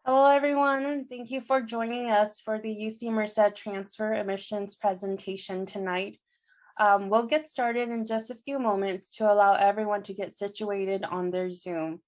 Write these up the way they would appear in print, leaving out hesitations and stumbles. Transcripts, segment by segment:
Hello, everyone, and thank you for joining us for the UC Merced Transfer Admissions presentation tonight. We'll get started in just a few moments to allow everyone to get situated on their Zoom.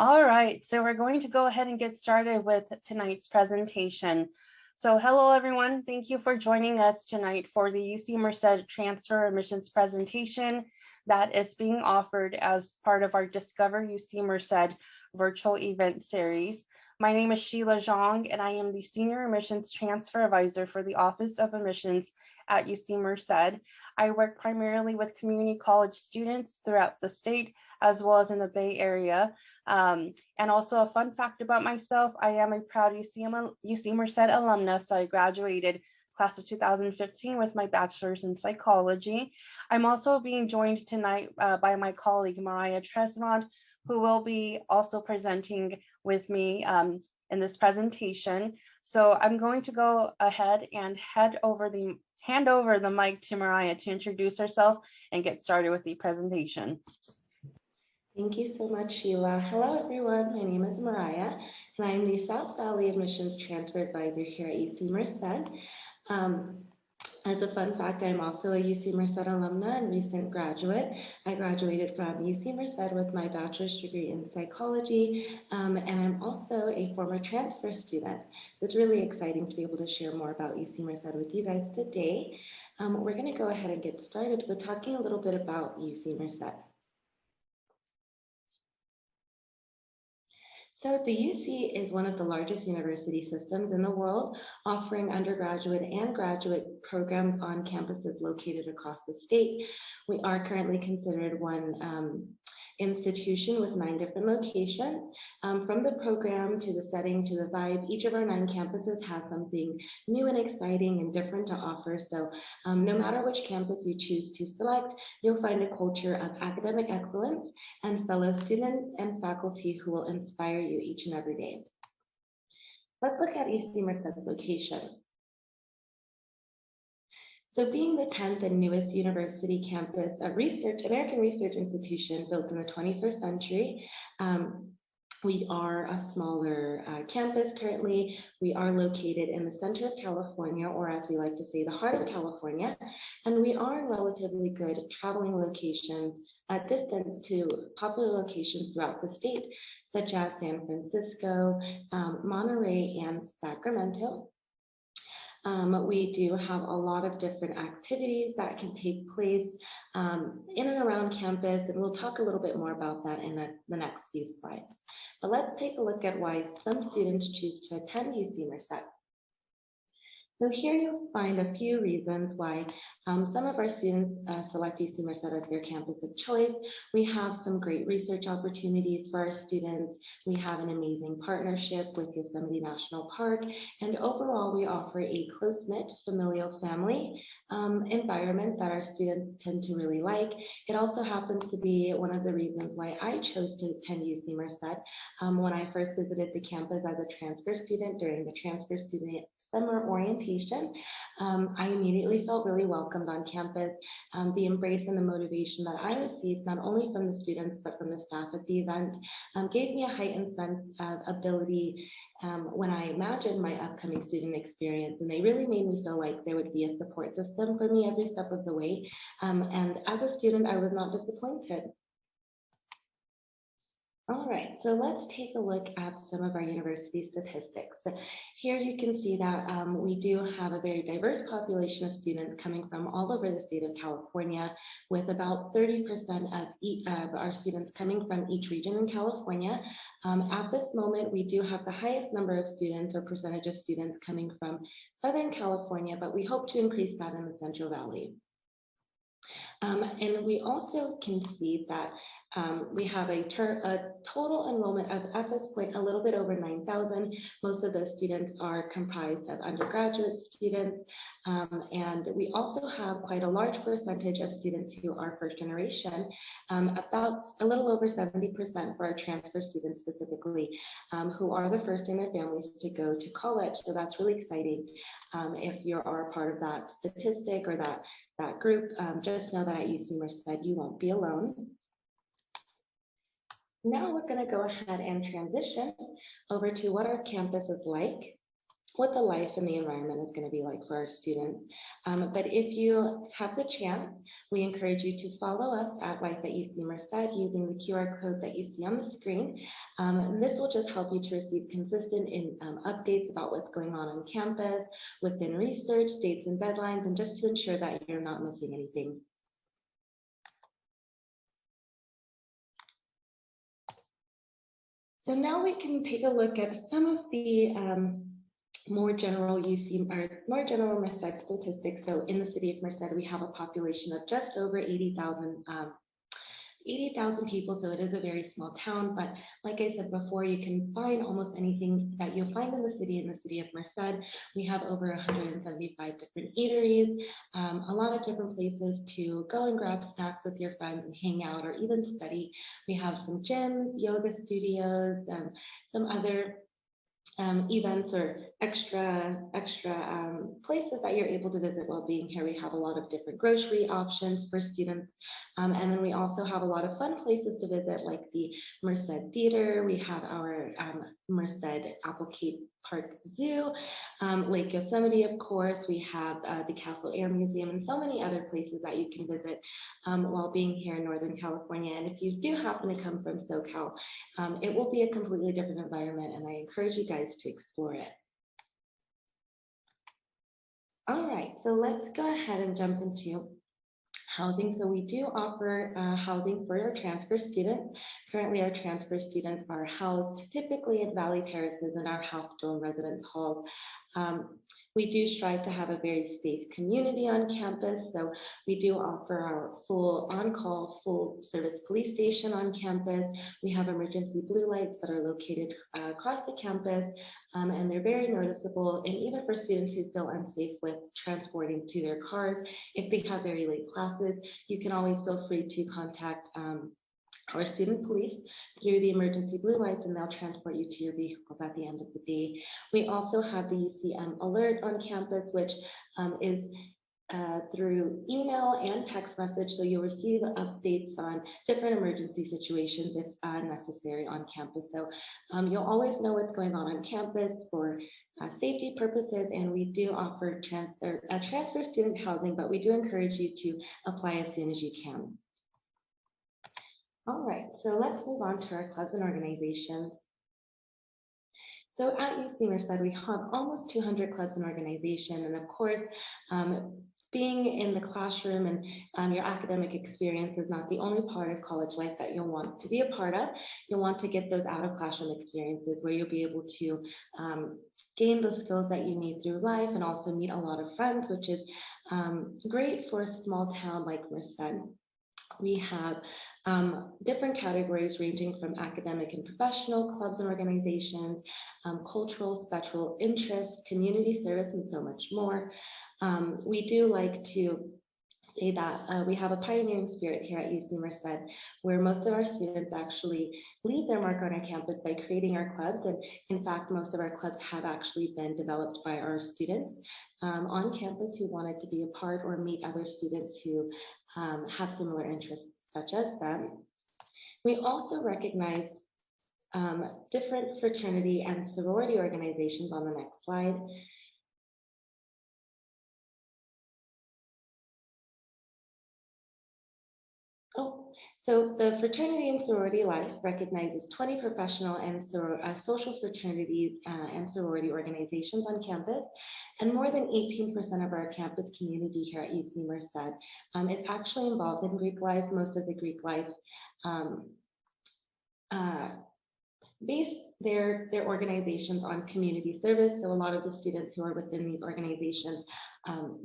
All right, so we're going to go ahead and get started with tonight's presentation. So hello, everyone. Thank you for joining us tonight for the UC Merced Transfer Admissions presentation that is being offered as part of our Discover UC Merced virtual event series. My name is Sheila Zhang, and I am the Senior Admissions Transfer Advisor for the Office of Admissions at UC Merced. I work primarily with community college students throughout the state, as well as in the Bay Area. And also a fun fact about myself, I am a proud UC Merced alumna, so I graduated class of 2015 with my bachelor's in psychology. I'm also being joined tonight by my colleague, Mariah Tresmont, who will be also presenting with me in this presentation. So I'm going to go ahead and hand over the mic to Mariah to introduce herself and get started with the presentation. Thank you so much, Sheila. Hello, everyone. My name is Mariah, and I'm the South Valley Admissions Transfer Advisor here at UC Merced. As a fun fact, I'm also a UC Merced alumna and recent graduate. I graduated from UC Merced with my bachelor's degree in psychology, and I'm also a former transfer student. So it's really exciting to be able to share more about UC Merced with you guys today. We're going to go ahead and get started with talking a little bit about UC Merced. So the UC is one of the largest university systems in the world, offering undergraduate and graduate programs on campuses located across the state. We are currently considered one institution with 9 different locations. From the program to the setting to the vibe, each of our 9 campuses has something new and exciting and different to offer. So no matter which campus you choose to select, you'll find a culture of academic excellence and fellow students and faculty who will inspire you each and every day. Let's look at UC Merced's location. So being the 10th and newest university campus, American research institution built in the 21st century, we are a smaller campus currently. We are located in the center of California, or as we like to say, the heart of California. And we are in relatively good traveling locations at distance to popular locations throughout the state, such as San Francisco, Monterey, and Sacramento. We do have a lot of different activities that can take place in and around campus, and we'll talk a little bit more about that in the next few slides. But let's take a look at why some students choose to attend UC Merced. So here you'll find a few reasons why some of our students select UC Merced as their campus of choice. We have some great research opportunities for our students. We have an amazing partnership with Yosemite National Park. And overall, we offer a close-knit familial family environment that our students tend to really like. It also happens to be one of the reasons why I chose to attend UC Merced. When I first visited the campus as a transfer student during the transfer student summer orientation, I immediately felt really welcomed on campus. The embrace and the motivation that I received, not only from the students, but from the staff at the event, gave me a heightened sense of ability when I imagined my upcoming student experience. And they really made me feel like there would be a support system for me every step of the way. And as a student, I was not disappointed. All right, so let's take a look at some of our university statistics. Here you can see that we do have a very diverse population of students coming from all over the state of California, with about 30% of our students coming from each region in California. At this moment, we do have the highest number of students or percentage of students coming from Southern California, but we hope to increase that in the Central Valley. And we also can see that we have a total enrollment of, at this point, a little bit over 9,000. Most of those students are comprised of undergraduate students. And we also have quite a large percentage of students who are first generation, about a little over 70% for our transfer students specifically, who are the first in their families to go to college. So that's really exciting. If you are part of that statistic or that group, just know that at UC Merced, you won't be alone. Now we're going to go ahead and transition over to what our campus is like, what the life and the environment is going to be like for our students. But if you have the chance, we encourage you to follow us at Life at UC Merced using the QR code that you see on the screen. This will just help you to receive consistent updates about what's going on campus, within research, dates and deadlines, and just to ensure that you're not missing anything. So now we can take a look at some of the more general Merced statistics. So in the city of Merced, we have a population of just over 80,000 people, so it is a very small town, but like I said before, you can find almost anything that you'll find in the city of Merced. We have over 175 different eateries, a lot of different places to go and grab snacks with your friends and hang out or even study. We have some gyms, yoga studios, some other events or extra places that you're able to visit while being here. We have a lot of different grocery options for students. And then we also have a lot of fun places to visit, like the Merced Theater. We have our Merced Applegate Park Zoo, Lake Yosemite, of course. We have the Castle Air Museum and so many other places that you can visit while being here in Northern California. And if you do happen to come from SoCal, it will be a completely different environment, and I encourage you guys to explore it. All right, so let's go ahead and jump into housing. So we do offer housing for our transfer students. Currently, our transfer students are housed typically in Valley Terraces in our Half Dome Residence Hall. We do strive to have a very safe community on campus. So we do offer our full on-call, full service police station on campus. We have emergency blue lights that are located across the campus, and they're very noticeable. And even for students who feel unsafe with transporting to their cars, if they have very late classes, you can always feel free to contact our student police through the emergency blue lights, and they'll transport you to your vehicles at the end of the day. We also have the UCM alert on campus, which is through email and text message, so you'll receive updates on different emergency situations if necessary on campus. So you'll always know what's going on campus for safety purposes, and we do offer transfer student housing, but we do encourage you to apply as soon as you can. All right, so let's move on to our clubs and organizations. So at UC Merced, we have almost 200 clubs and organizations, and of course, being in the classroom and your academic experience is not the only part of college life that you'll want to be a part of. You'll want to get those out of classroom experiences where you'll be able to gain those skills that you need through life and also meet a lot of friends, which is great for a small town like Merced. We have different categories ranging from academic and professional clubs and organizations, cultural, special interest, community service, and so much more. We do like to say that we have a pioneering spirit here at UC Merced, where most of our students actually leave their mark on our campus by creating our clubs. And in fact, most of our clubs have actually been developed by our students on campus who wanted to be a part or meet other students who have similar interests such as them. We also recognized different fraternity and sorority organizations on the next slide. So the fraternity and sorority life recognizes 20 professional and social fraternities and sorority organizations on campus, and more than 18% of our campus community here at UC Merced is actually involved in Greek life. Most of the Greek life base their organizations on community service. So a lot of the students who are within these organizations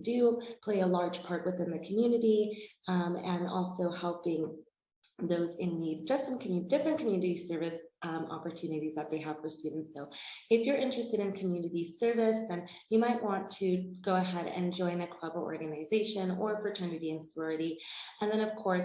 do play a large part within the community, and also helping those in need, just some different community service opportunities that they have for students. So if you're interested in community service, then you might want to go ahead and join a club or organization or fraternity and sorority. And then of course,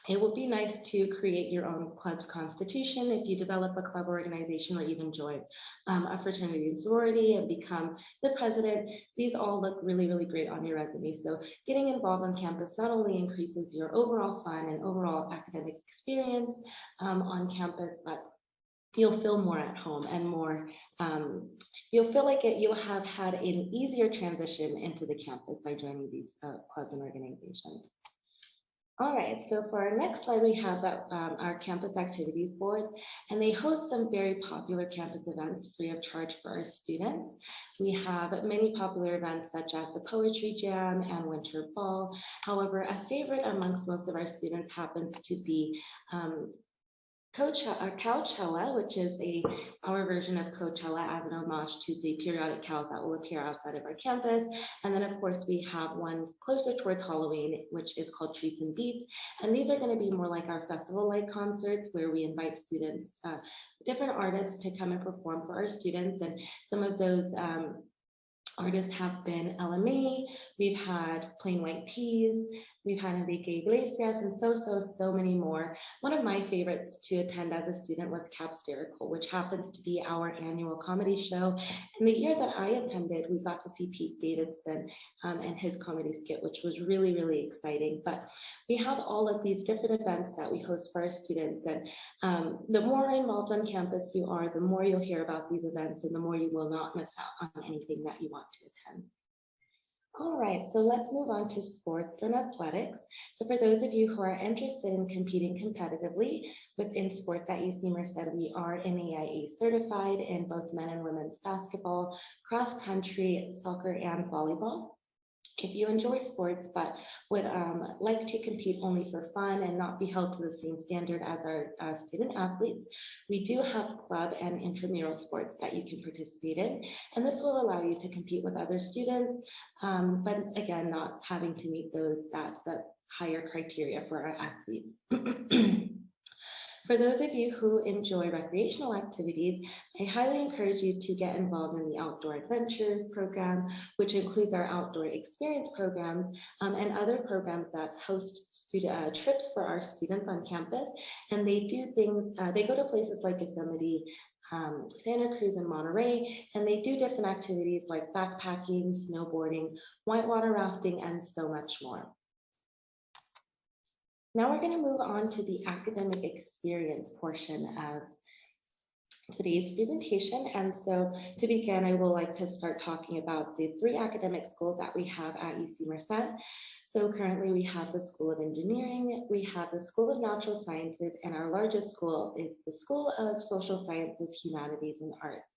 it will be nice to create your own club's constitution if you develop a club organization or even join a fraternity and sorority and become the president. These all look really, really great on your resume. So getting involved on campus not only increases your overall fun and overall academic experience on campus, but you'll feel more at home and more, you'll feel like you'll have had an easier transition into the campus by joining these clubs and organizations. All right, so for our next slide, we have our campus activities board, and they host some very popular campus events free of charge for our students. We have many popular events such as the Poetry Jam and Winter Ball. However, a favorite amongst most of our students happens to be Coachella, which is our version of Coachella as an homage to the periodic cows that will appear outside of our campus. And then of course we have one closer towards Halloween, which is called Treats and Beats. And these are going to be more like our festival-like concerts where we invite students, different artists to come and perform for our students. And some of those artists have been LMA, we've had Plain White Tees, we've had Enrique Iglesias, and so many more. One of my favorites to attend as a student was Capsterical, which happens to be our annual comedy show. And the year that I attended, we got to see Pete Davidson and his comedy skit, which was really, really exciting. But we have all of these different events that we host for our students. And the more involved on campus you are, the more you'll hear about these events and the more you will not miss out on anything that you want to attend. All right, so let's move on to sports and athletics. So for those of you who are interested in competing competitively within sports at UC Merced, we are NAIA certified in both men and women's basketball, cross country, soccer, and volleyball. If you enjoy sports but would like to compete only for fun and not be held to the same standard as our student athletes, we do have club and intramural sports that you can participate in. And this will allow you to compete with other students, but again, not having to meet that higher criteria for our athletes. For those of you who enjoy recreational activities, I highly encourage you to get involved in the Outdoor Adventures program, which includes our outdoor experience programs and other programs that host trips for our students on campus. And they do things, they go to places like Yosemite, Santa Cruz, and Monterey, and they do different activities like backpacking, snowboarding, whitewater rafting, and so much more. Now we're going to move on to the academic experience portion of today's presentation. And so to begin, I would like to start talking about the 3 academic schools that we have at UC Merced. So currently we have the School of Engineering, we have the School of Natural Sciences, and our largest school is the School of Social Sciences, Humanities, and Arts.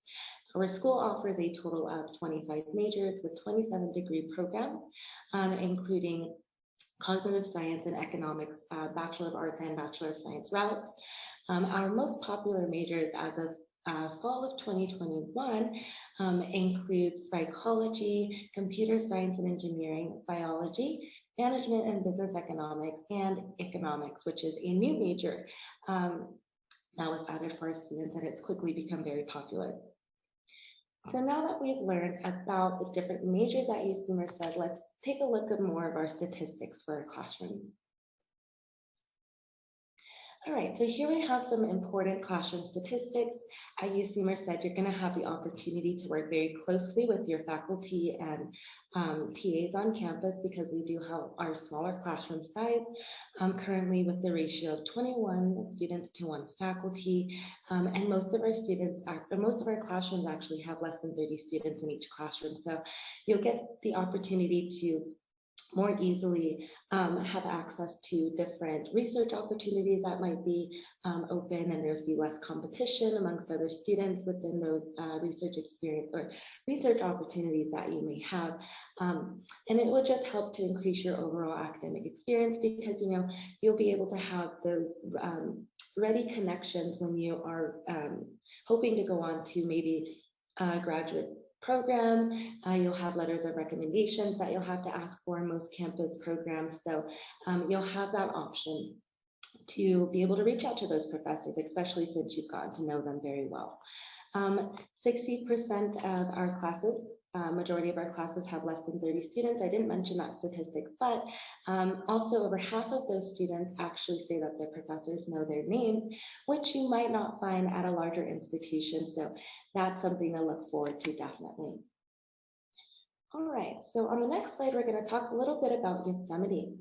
Our school offers a total of 25 majors with 27 degree programs, including cognitive science and economics, Bachelor of Arts and Bachelor of Science routes. Our most popular majors as of fall of 2021 include psychology, computer science and engineering, biology, management and business economics, and economics, which is a new major that was added for our students, and it's quickly become very popular. So now that we've learned about the different majors at UC Merced, let's take a look at more of our statistics for our classroom. All right, so here we have some important classroom statistics. At UC Merced, you're going to have the opportunity to work very closely with your faculty and TAs on campus because we do have our smaller classroom size, currently with the ratio of 21 students to 1 faculty. And most of our classrooms actually have less than 30 students in each classroom. So you'll get the opportunity to more easily have access to different research opportunities that might be open, and there's be less competition amongst other students within those research experience or research opportunities that you may have. And it will just help to increase your overall academic experience because you'll be able to have those ready connections when you are hoping to go on to maybe a graduate program. You'll have letters of recommendations that you'll have to ask for in most campus programs. So you'll have that option to be able to reach out to those professors, especially since you've gotten to know them very well. 60% of our classes, majority of our classes have less than 30 students. I didn't mention that statistic, but also over half of those students actually say that their professors know their names, which you might not find at a larger institution. So that's something to look forward to, definitely. All right, so on the next slide, we're going to talk a little bit about Yosemite.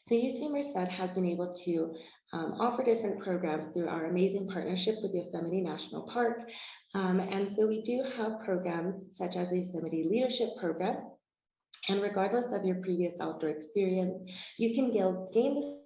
So UC Merced has been able to offer different programs through our amazing partnership with Yosemite National Park. And so we do have programs such as the Yosemite Leadership Program. And regardless of your previous outdoor experience, you can gain the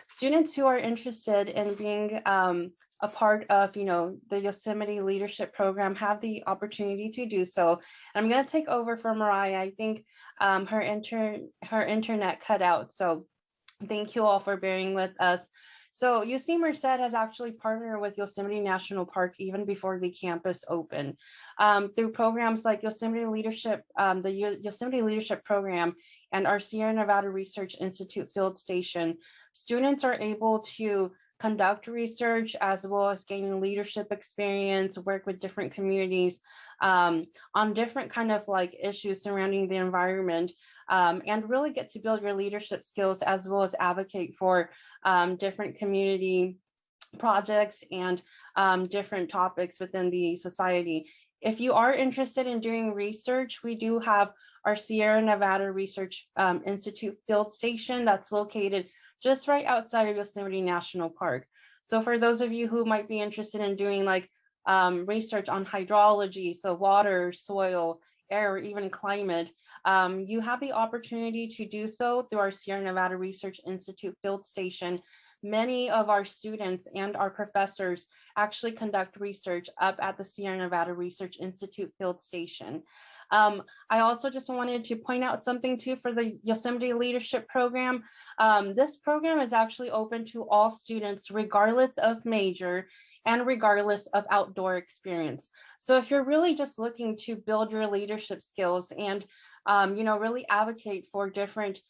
Students who are interested in being a part of, the Yosemite Leadership Program have the opportunity to do so. I'm going to take over for Mariah. I think her internet cut out. So thank you all for bearing with us. So UC Merced has actually partnered with Yosemite National Park even before the campus opened. Through programs like Yosemite Leadership, the Yosemite Leadership Program and our Sierra Nevada Research Institute field station, students are able to conduct research as well as gain leadership experience, work with different communities on different kind of like issues surrounding the environment, and really get to build your leadership skills as well as advocate for different community projects and different topics within the society. If you are interested in doing research, we do have our Sierra Nevada Research Institute field station that's located just right outside of Yosemite National Park. So for those of you who might be interested in doing like research on hydrology, so water, soil, air, or even climate, you have the opportunity to do so through our Sierra Nevada Research Institute field station. Many of our students and our professors actually conduct research up at the Sierra Nevada Research Institute field station. I also just wanted to point out something too for the Yosemite Leadership Program. This program is actually open to all students regardless of major and regardless of outdoor experience. So if you're really just looking to build your leadership skills and really advocate for different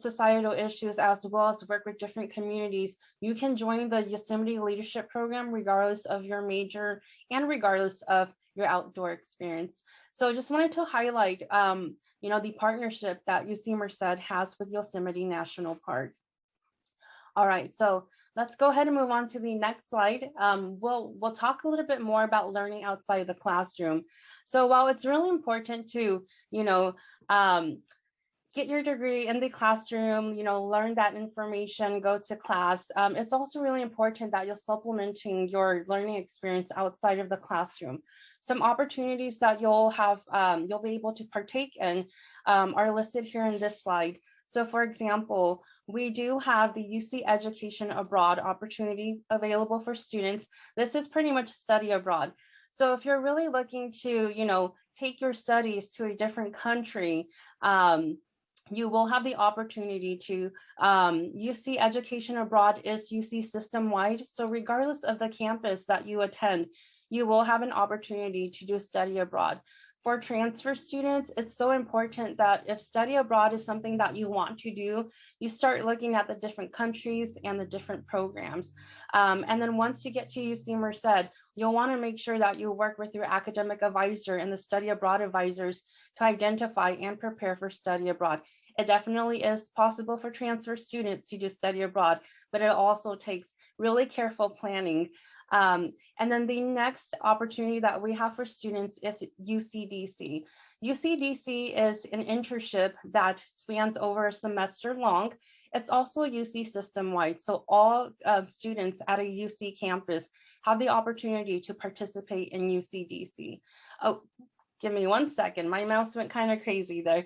societal issues as well as work with different communities, you can join the Yosemite Leadership Program regardless of your major and regardless of your outdoor experience. So I just wanted to highlight the partnership that UC Merced has with Yosemite National Park. All right, so let's go ahead and move on to the next slide. We'll talk a little bit more about learning outside the classroom. So while it's really important to, get your degree in the classroom, learn that information, go to class, it's also really important that you're supplementing your learning experience outside of the classroom. Some opportunities that you'll be able to partake in are listed here in this slide. So for example, we do have the UC Education Abroad opportunity available for students. This is pretty much study abroad. So if you're really looking to, take your studies to a different country, you will have the opportunity to, UC Education Abroad is UC system-wide. So regardless of the campus that you attend, you will have an opportunity to do study abroad. for transfer students, it's so important that if study abroad is something that you want to do, you start looking at the different countries and the different programs. And then once you get to UC Merced, you'll want to make sure that you work with your academic advisor and the study abroad advisors to identify and prepare for study abroad. It definitely is possible for transfer students to do study abroad, but it also takes really careful planning. And then the next opportunity that we have for students is UCDC. UCDC is an internship that spans over a semester long. It's also UC system-wide, so all students at a UC campus have the opportunity to participate in UCDC. Oh, give me 1 second. My mouse went kind of crazy there.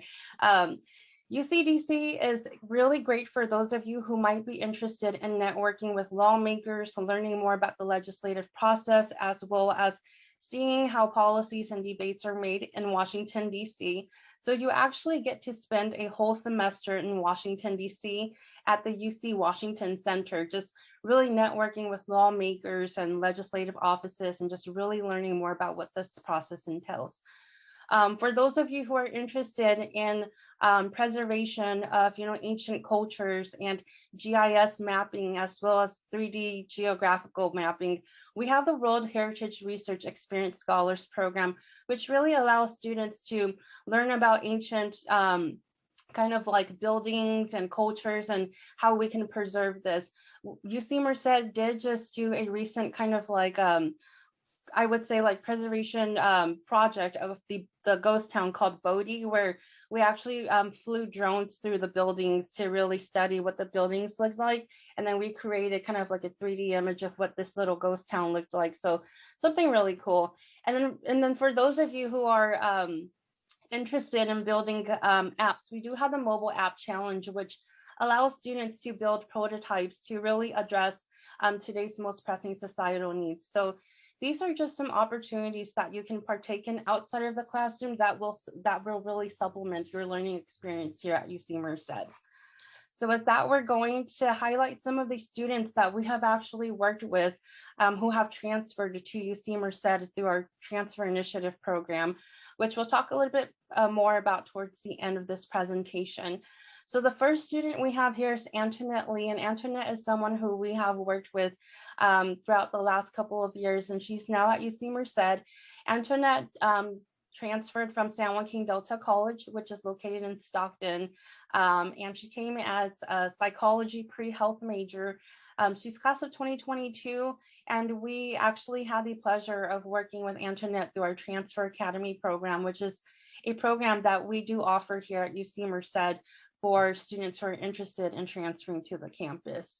UCDC is really great for those of you who might be interested in networking with lawmakers, learning more about the legislative process, as well as seeing how policies and debates are made in Washington, D.C. So you actually get to spend a whole semester in Washington, D.C. at the UC Washington Center, just really networking with lawmakers and legislative offices and just really learning more about what this process entails. For those of you who are interested in preservation of ancient cultures and GIS mapping, as well as 3D geographical mapping, we have the World Heritage Research Experience Scholars Program, which really allows students to learn about ancient kind of like buildings and cultures and how we can preserve this. UC Merced did just do a recent kind of like I would say like preservation project of the ghost town called Bodie, where we actually flew drones through the buildings to really study what the buildings looked like. And then we created kind of like a 3D image of what this little ghost town looked like. So something really cool. And then for those of you who are interested in building apps, we do have the mobile app challenge, which allows students to build prototypes to really address today's most pressing societal needs. So these are just some opportunities that you can partake in outside of the classroom that will really supplement your learning experience here at UC Merced. So with that, we're going to highlight some of the students that we have actually worked with who have transferred to UC Merced through our Transfer Initiative program, which we'll talk a little bit more about towards the end of this presentation. So the first student we have here is Antoinette Lee, and Antoinette is someone who we have worked with throughout the last couple of years, and she's now at UC Merced. Antoinette transferred from San Joaquin Delta College, which is located in Stockton, and she came as a psychology pre-health major. She's class of 2022, and we actually had the pleasure of working with Antoinette through our Transfer Academy program, which is a program that we do offer here at UC Merced for students who are interested in transferring to the campus.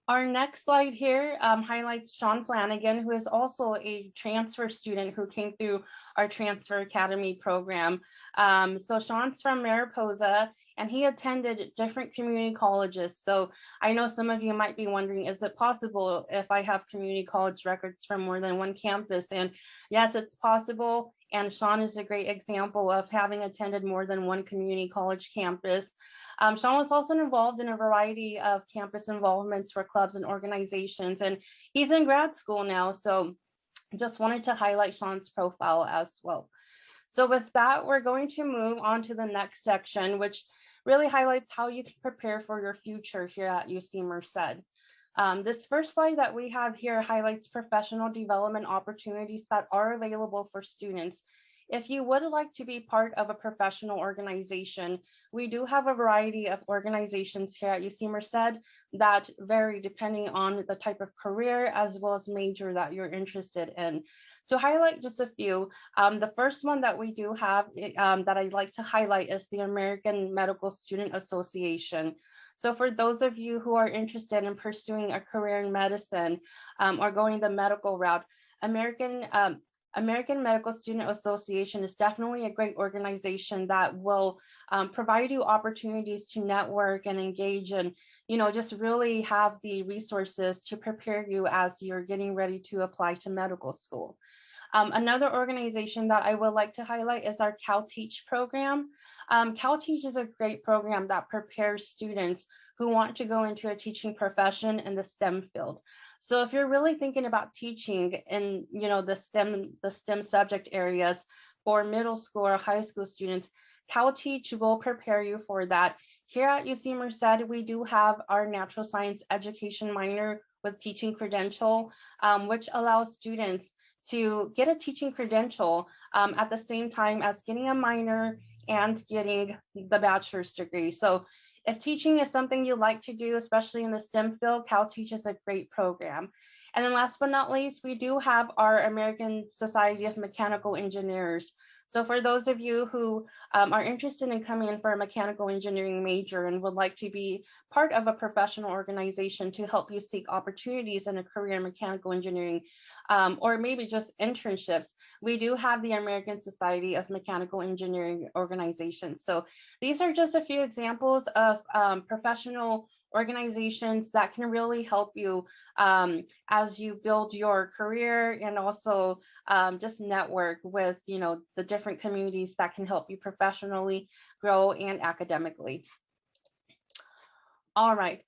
Our next slide here highlights Sean Flanagan, who is also a transfer student who came through our Transfer Academy program. So Sean's from Mariposa, and he attended different community colleges. So I know some of you might be wondering, is it possible if I have community college records from more than one campus? And yes, it's possible. And Sean is a great example of having attended more than one community college campus. Sean was also involved in a variety of campus involvements for clubs and organizations, and he's in grad school now. So just wanted to highlight Sean's profile as well. So with that, we're going to move on to the next section, which really highlights how you can prepare for your future here at UC Merced. This first slide that we have here highlights professional development opportunities that are available for students. If you would like to be part of a professional organization, we do have a variety of organizations here at UC Merced that vary depending on the type of career as well as major that you're interested in. To highlight just a few, the first one that we do have that I'd like to highlight is the American Medical Student Association. So for those of you who are interested in pursuing a career in medicine or going the medical route, American Medical Student Association is definitely a great organization that will provide you opportunities to network and engage and, just really have the resources to prepare you as you're getting ready to apply to medical school. Another organization that I would like to highlight is our CalTeach program. CalTeach is a great program that prepares students who want to go into a teaching profession in the STEM field. So if you're really thinking about teaching in, the STEM subject areas for middle school or high school students, CalTeach will prepare you for that. Here at UC Merced, we do have our natural science education minor with teaching credential, which allows students to get a teaching credential at the same time as getting a minor and getting the bachelor's degree. So if teaching is something you like to do, especially in the STEM field, CalTeach is a great program. And then last but not least, we do have our American Society of Mechanical Engineers. So for those of you who are interested in coming in for a mechanical engineering major and would like to be part of a professional organization to help you seek opportunities in a career in mechanical engineering, or maybe just internships, we do have the American Society of Mechanical Engineering organizations. So these are just a few examples of professional organizations that can really help you as you build your career and also just network with the different communities that can help you professionally grow and academically. All right.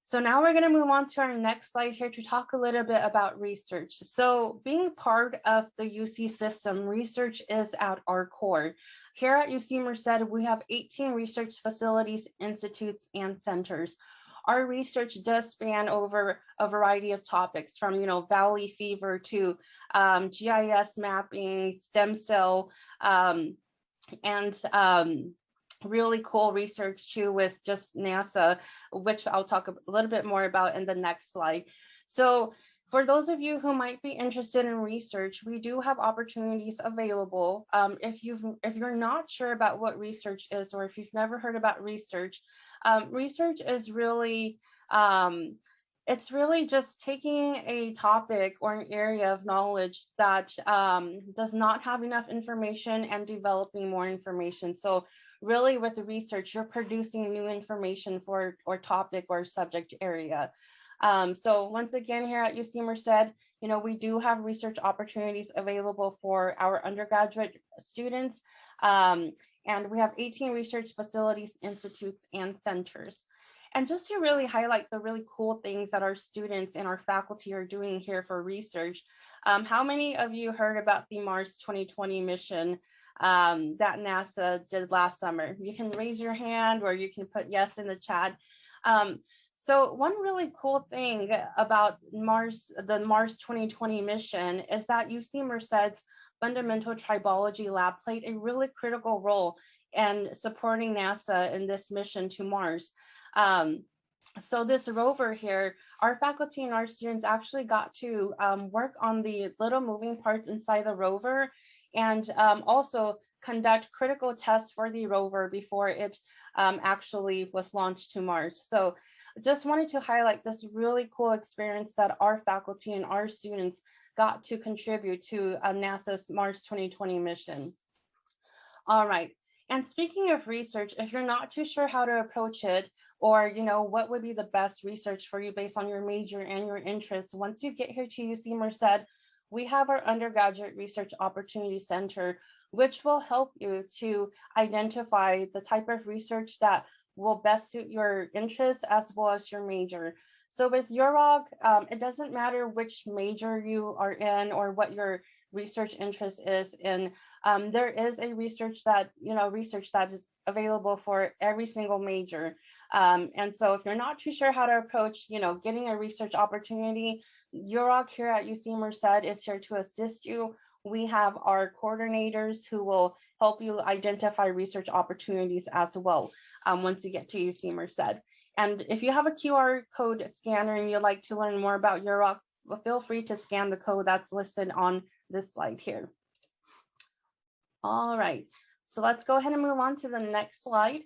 So now we're going to move on to our next slide here to talk a little bit about research. So being part of the UC system, research is at our core. Here at UC Merced, we have 18 research facilities, institutes, and centers. Our research does span over a variety of topics from, valley fever to GIS mapping, stem cell, and really cool research too with just NASA, which I'll talk a little bit more about in the next slide. So for those of you who might be interested in research, we do have opportunities available. If you're not sure about what research is, or if you've never heard about research, research is really it's really just taking a topic or an area of knowledge that does not have enough information and developing more information. So really with the research, you're producing new information for or topic or subject area. So once again, here at UC Merced, we do have research opportunities available for our undergraduate students. And we have 18 research facilities, institutes, and centers. And just to really highlight the really cool things that our students and our faculty are doing here for research, how many of you heard about the Mars 2020 mission that NASA did last summer? You can raise your hand or you can put yes in the chat. So one really cool thing about the Mars 2020 mission is that UC Merced's Fundamental Tribology Lab played a really critical role in supporting NASA in this mission to Mars. So this rover here, our faculty and our students actually got to work on the little moving parts inside the rover and also conduct critical tests for the rover before it actually was launched to Mars. So just wanted to highlight this really cool experience that our faculty and our students got to contribute to NASA's Mars 2020 mission. All right. And speaking of research, if you're not too sure how to approach it, or what would be the best research for you based on your major and your interests, once you get here to UC Merced, we have our Undergraduate Research Opportunity Center, which will help you to identify the type of research that will best suit your interests as well as your major. So with UROG, it doesn't matter which major you are in or what your research interest is in. There is a research that is available for every single major. And so if you're not too sure how to approach, getting a research opportunity, UROG here at UC Merced is here to assist you. We have our coordinators who will help you identify research opportunities as well once you get to UC Merced. And if you have a QR code scanner and you'd like to learn more about UROG, well, feel free to scan the code that's listed on this slide here. All right, so let's go ahead and move on to the next slide.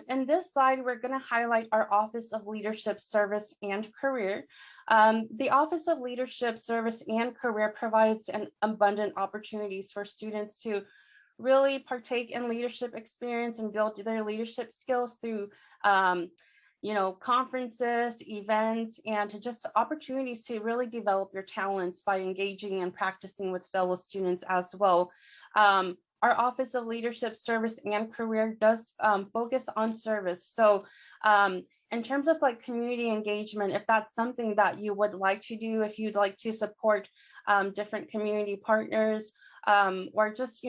In this slide, we're going to highlight our Office of Leadership, Service, and Career. The Office of Leadership, Service, and Career provides an abundant opportunities for students to really partake in leadership experience and build their leadership skills through conferences, events, and just opportunities to really develop your talents by engaging and practicing with fellow students as well. Our Office of Leadership, Service, and Career does focus on service. So in terms of like community engagement, if that's something that you would like to do, if you'd like to support different community partners, or just,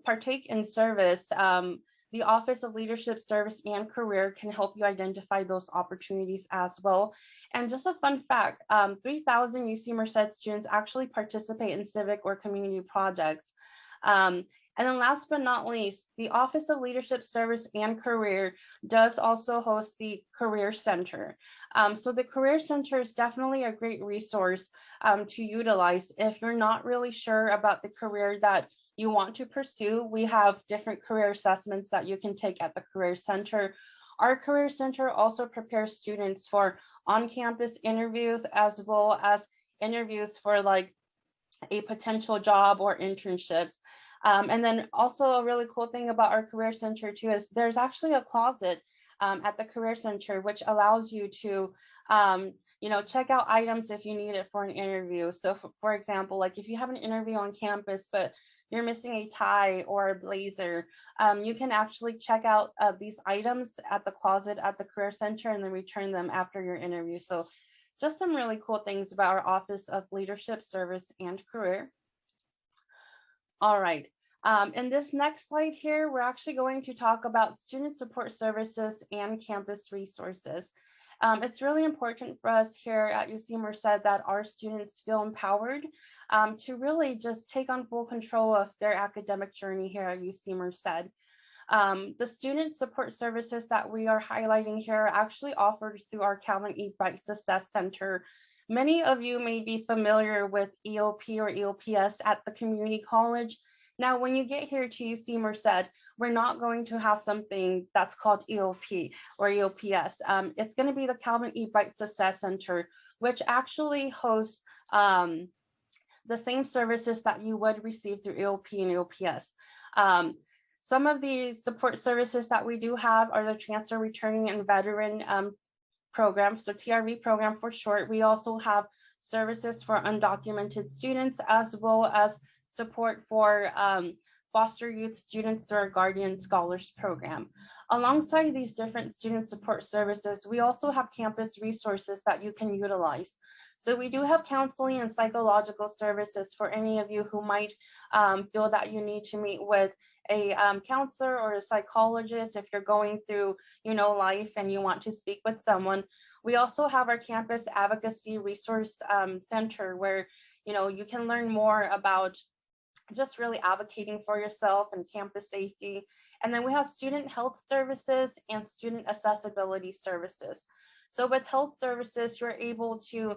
partake in service, the Office of Leadership, Service, and Career can help you identify those opportunities as well. And just a fun fact, 3,000 UC Merced students actually participate in civic or community projects. And then last but not least, the Office of Leadership, Service, and Career does also host the Career Center. So the Career Center is definitely a great resource to utilize if you're not really sure about the career that you want to pursue. We have different career assessments that you can take at the Career Center. Our Career Center also prepares students for on-campus interviews as well as interviews for like a potential job or internships. And then also a really cool thing about our Career Center too is there's actually a closet at the Career Center, which allows you to, check out items if you need it for an interview. So for example, like if you have an interview on campus, but you're missing a tie or a blazer, you can actually check out these items at the closet at the Career Center and then return them after your interview. So just some really cool things about our Office of Leadership, Service, and Career. All right. In this next slide here, we're actually going to talk about student support services and campus resources. It's really important for us here at UC Merced that our students feel empowered to really just take on full control of their academic journey here at UC Merced. The student support services that we are highlighting here are actually offered through our Calvin E. Bright Success Center. Many of you may be familiar with EOP or EOPS at the community college. Now, when you get here to UC Merced, we're not going to have something that's called EOP or EOPS. It's going to be the Calvin E. Bright Success Center, which actually hosts the same services that you would receive through EOP and EOPS. Some of the support services that we do have are the Transfer, Returning, and Veteran program, so TRV program for short. We also have services for undocumented students as well as support for foster youth students through our Guardian Scholars program. Alongside these different student support services, we also have campus resources that you can utilize. So we do have counseling and psychological services for any of you who might feel that you need to meet with a counselor or a psychologist if you're going through, life and you want to speak with someone. We also have our campus advocacy resource center where, you can learn more about just really advocating for yourself and campus safety. And then we have student health services and student accessibility services. So with health services, you're able to,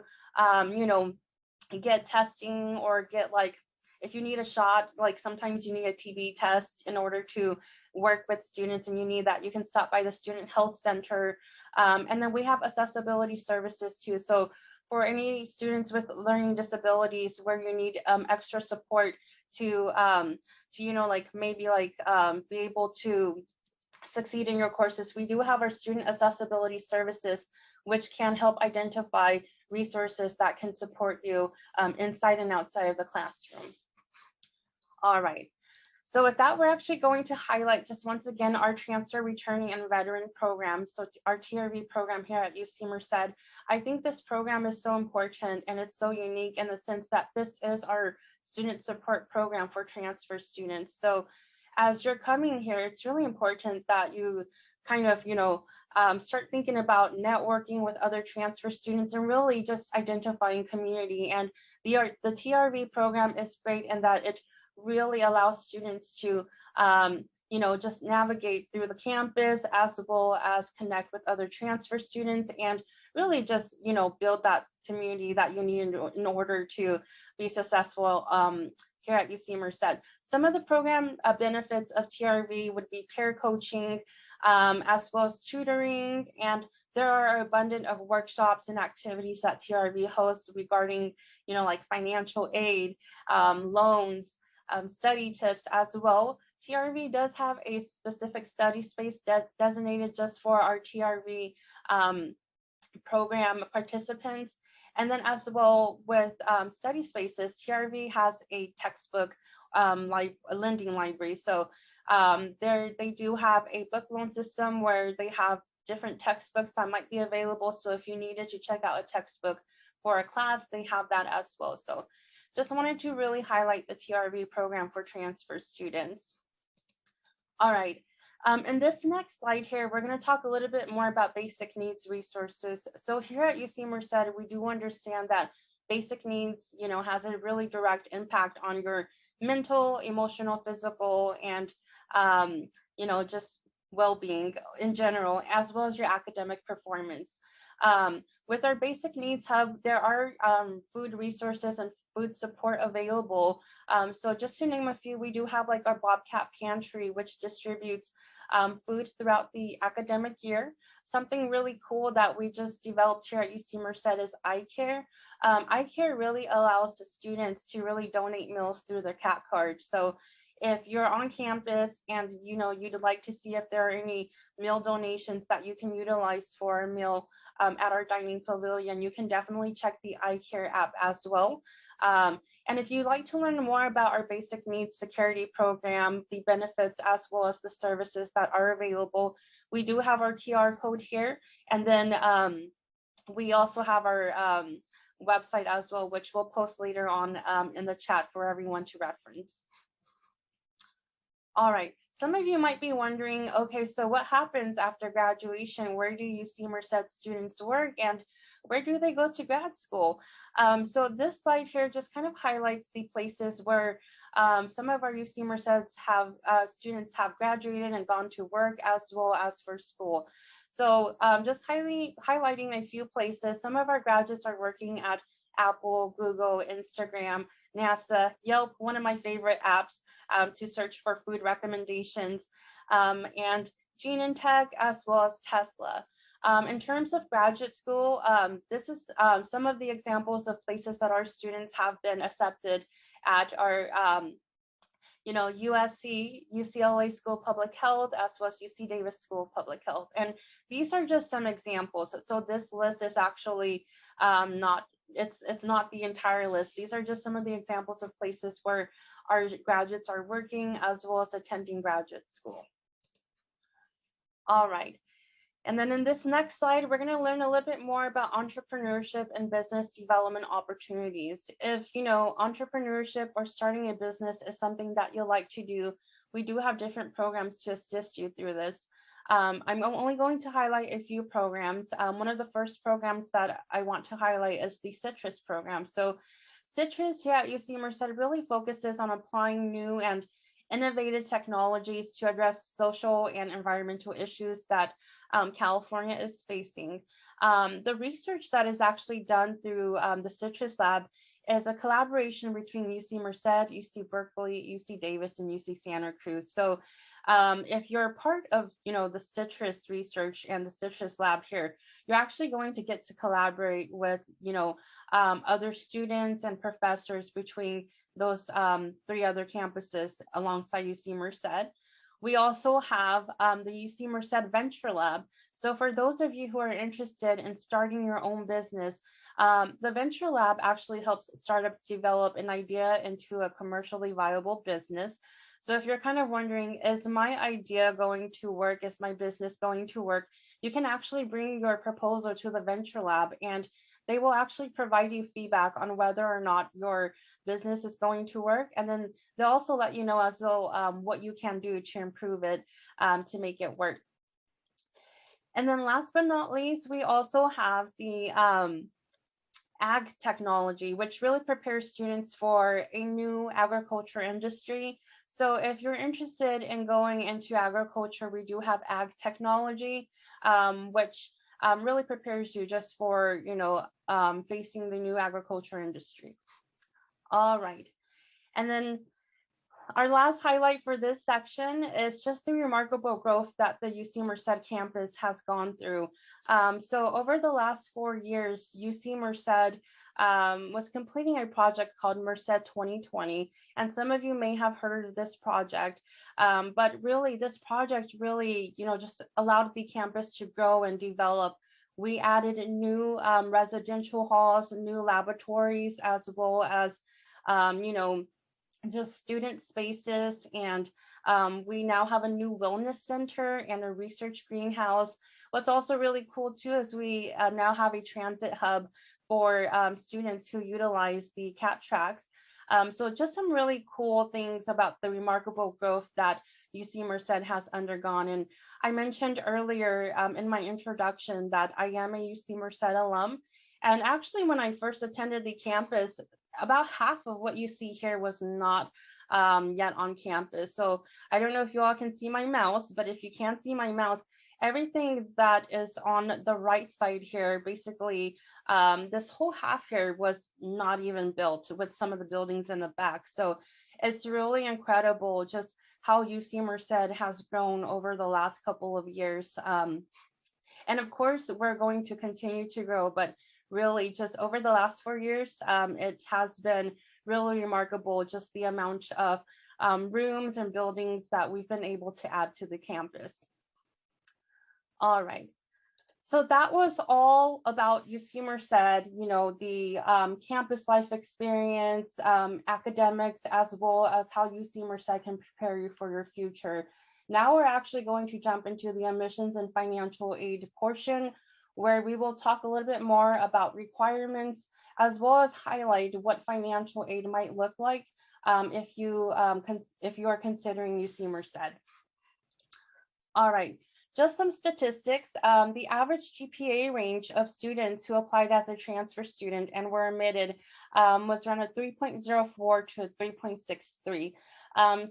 get testing or get like, if you need a shot, like sometimes you need a TB test in order to work with students and you need that, you can stop by the Student Health Center. And then we have accessibility services too. So for any students with learning disabilities where you need extra support to maybe be able to succeed in your courses, we do have our student accessibility services, which can help identify resources that can support you inside and outside of the classroom. All right. So with that, we're actually going to highlight just once again our Transfer, Returning, and Veteran program. So it's our TRV program here at UC Merced. I think this program is so important and it's so unique in the sense that this is our student support program for transfer students. So as you're coming here, it's really important that you kind of, start thinking about networking with other transfer students and really just identifying community. And the TRV program is great in that it really allows students to, just navigate through the campus as well as connect with other transfer students and really just, build that community that you need in order to be successful here at UC Merced. Some of the program benefits of TRV would be peer coaching, as well as tutoring, and there are abundant of workshops and activities that TRV hosts regarding, like financial aid, loans, study tips as well. TRV does have a specific study space designated just for our TRV program participants. And then as well with study spaces, TRV has a textbook a lending library. So they do have a book loan system where they have different textbooks that might be available. So if you needed to check out a textbook for a class, they have that as well. So just wanted to really highlight the TRV program for transfer students. All right. In this next slide here, we're going to talk a little bit more about basic needs resources. So here at UC Merced, we do understand that basic needs, has a really direct impact on your mental, emotional, physical, and, just well-being in general, as well as your academic performance. With our basic needs hub, there are food resources and food support available. So just to name a few, we do have like our Bobcat Pantry, which distributes food throughout the academic year. Something really cool that we just developed here at UC Merced is eye care. Eye care really allows the students to really donate meals through their CAT card. So if you're on campus and you'd like to see if there are any meal donations that you can utilize for a meal at our dining pavilion, you can definitely check the eye care app as well. And if you'd like to learn more about our basic needs security program, the benefits, as well as the services that are available, we do have our QR code here. And then we also have our website as well, which we'll post later on in the chat for everyone to reference. All right, some of you might be wondering, okay, so what happens after graduation? Where do UC Merced students work and where do they go to grad school? So this slide here just kind of highlights the places where some of our UC Merceds have students have graduated and gone to work as well as for school. So just highlighting a few places. Some of our graduates are working at Apple, Google, Instagram, NASA, Yelp, one of my favorite apps to search for food recommendations, and Genentech as well as Tesla. In terms of graduate school, this is some of the examples of places that our students have been accepted at our USC, UCLA School of Public Health, as well as UC Davis School of Public Health. And these are just some examples. So this list is actually it's not the entire list. These are just some of the examples of places where our graduates are working as well as attending graduate school. All right. And then in this next slide, we're going to learn a little bit more about entrepreneurship and business development opportunities. If entrepreneurship or starting a business is something that you like to do, we do have different programs to assist you through this. I'm only going to highlight a few programs. One of the first programs that I want to highlight is the Citrus program. So Citrus here at UC Merced really focuses on applying new and innovative technologies to address social and environmental issues that California is facing. The research that is actually done through the Citrus Lab is a collaboration between UC Merced, UC Berkeley, UC Davis, and UC Santa Cruz. So if you're a part of the Citrus research and the Citrus Lab here, you're actually going to get to collaborate with other students and professors between those 3 other campuses alongside UC Merced. We also have the UC Merced Venture Lab. So for those of you who are interested in starting your own business, the Venture Lab actually helps startups develop an idea into a commercially viable business. So if you're kind of wondering, is my idea going to work? Is my business going to work? You can actually bring your proposal to the Venture Lab and they will actually provide you feedback on whether or not your business is going to work. And then they'll also let you know as though what you can do to improve it to make it work. And then last but not least, we also have the ag technology, which really prepares students for a new agriculture industry. So if you're interested in going into agriculture, we do have ag technology, which really prepares you just for, facing the new agriculture industry. All right. And then our last highlight for this section is just the remarkable growth that the UC Merced campus has gone through. So over the last 4 years, UC Merced was completing a project called Merced 2020. And some of you may have heard of this project, but really this project really, just allowed the campus to grow and develop We added new residential halls, new laboratories, as well as, you know, just student spaces. And we now have a new wellness center and a research greenhouse. What's also really cool too is we now have a transit hub for students who utilize the cat tracks. So just some really cool things about the remarkable growth that UC Merced has undergone. And I mentioned earlier in my introduction that I am a UC Merced alum. And actually, when I first attended the campus, about half of what you see here was not yet on campus. So I don't know if you all can see my mouse, but if you can't see my mouse, everything that is on the right side here, basically this whole half here was not even built, with some of the buildings in the back. So it's really incredible just how UC Merced has grown over the last couple of years. And of course, we're going to continue to grow, but really just over the last 4 years, it has been really remarkable, just the amount of rooms and buildings that we've been able to add to the campus. All right. So that was all about UC Merced, you know, the campus life experience, academics, as well as how UC Merced can prepare you for your future. Now we're actually going to jump into the admissions and financial aid portion, where we will talk a little bit more about requirements, as well as highlight what financial aid might look like if you are considering UC Merced. All right. Just some statistics. The average GPA range of students who applied as a transfer student and were admitted was around a 3.04 to 3.63.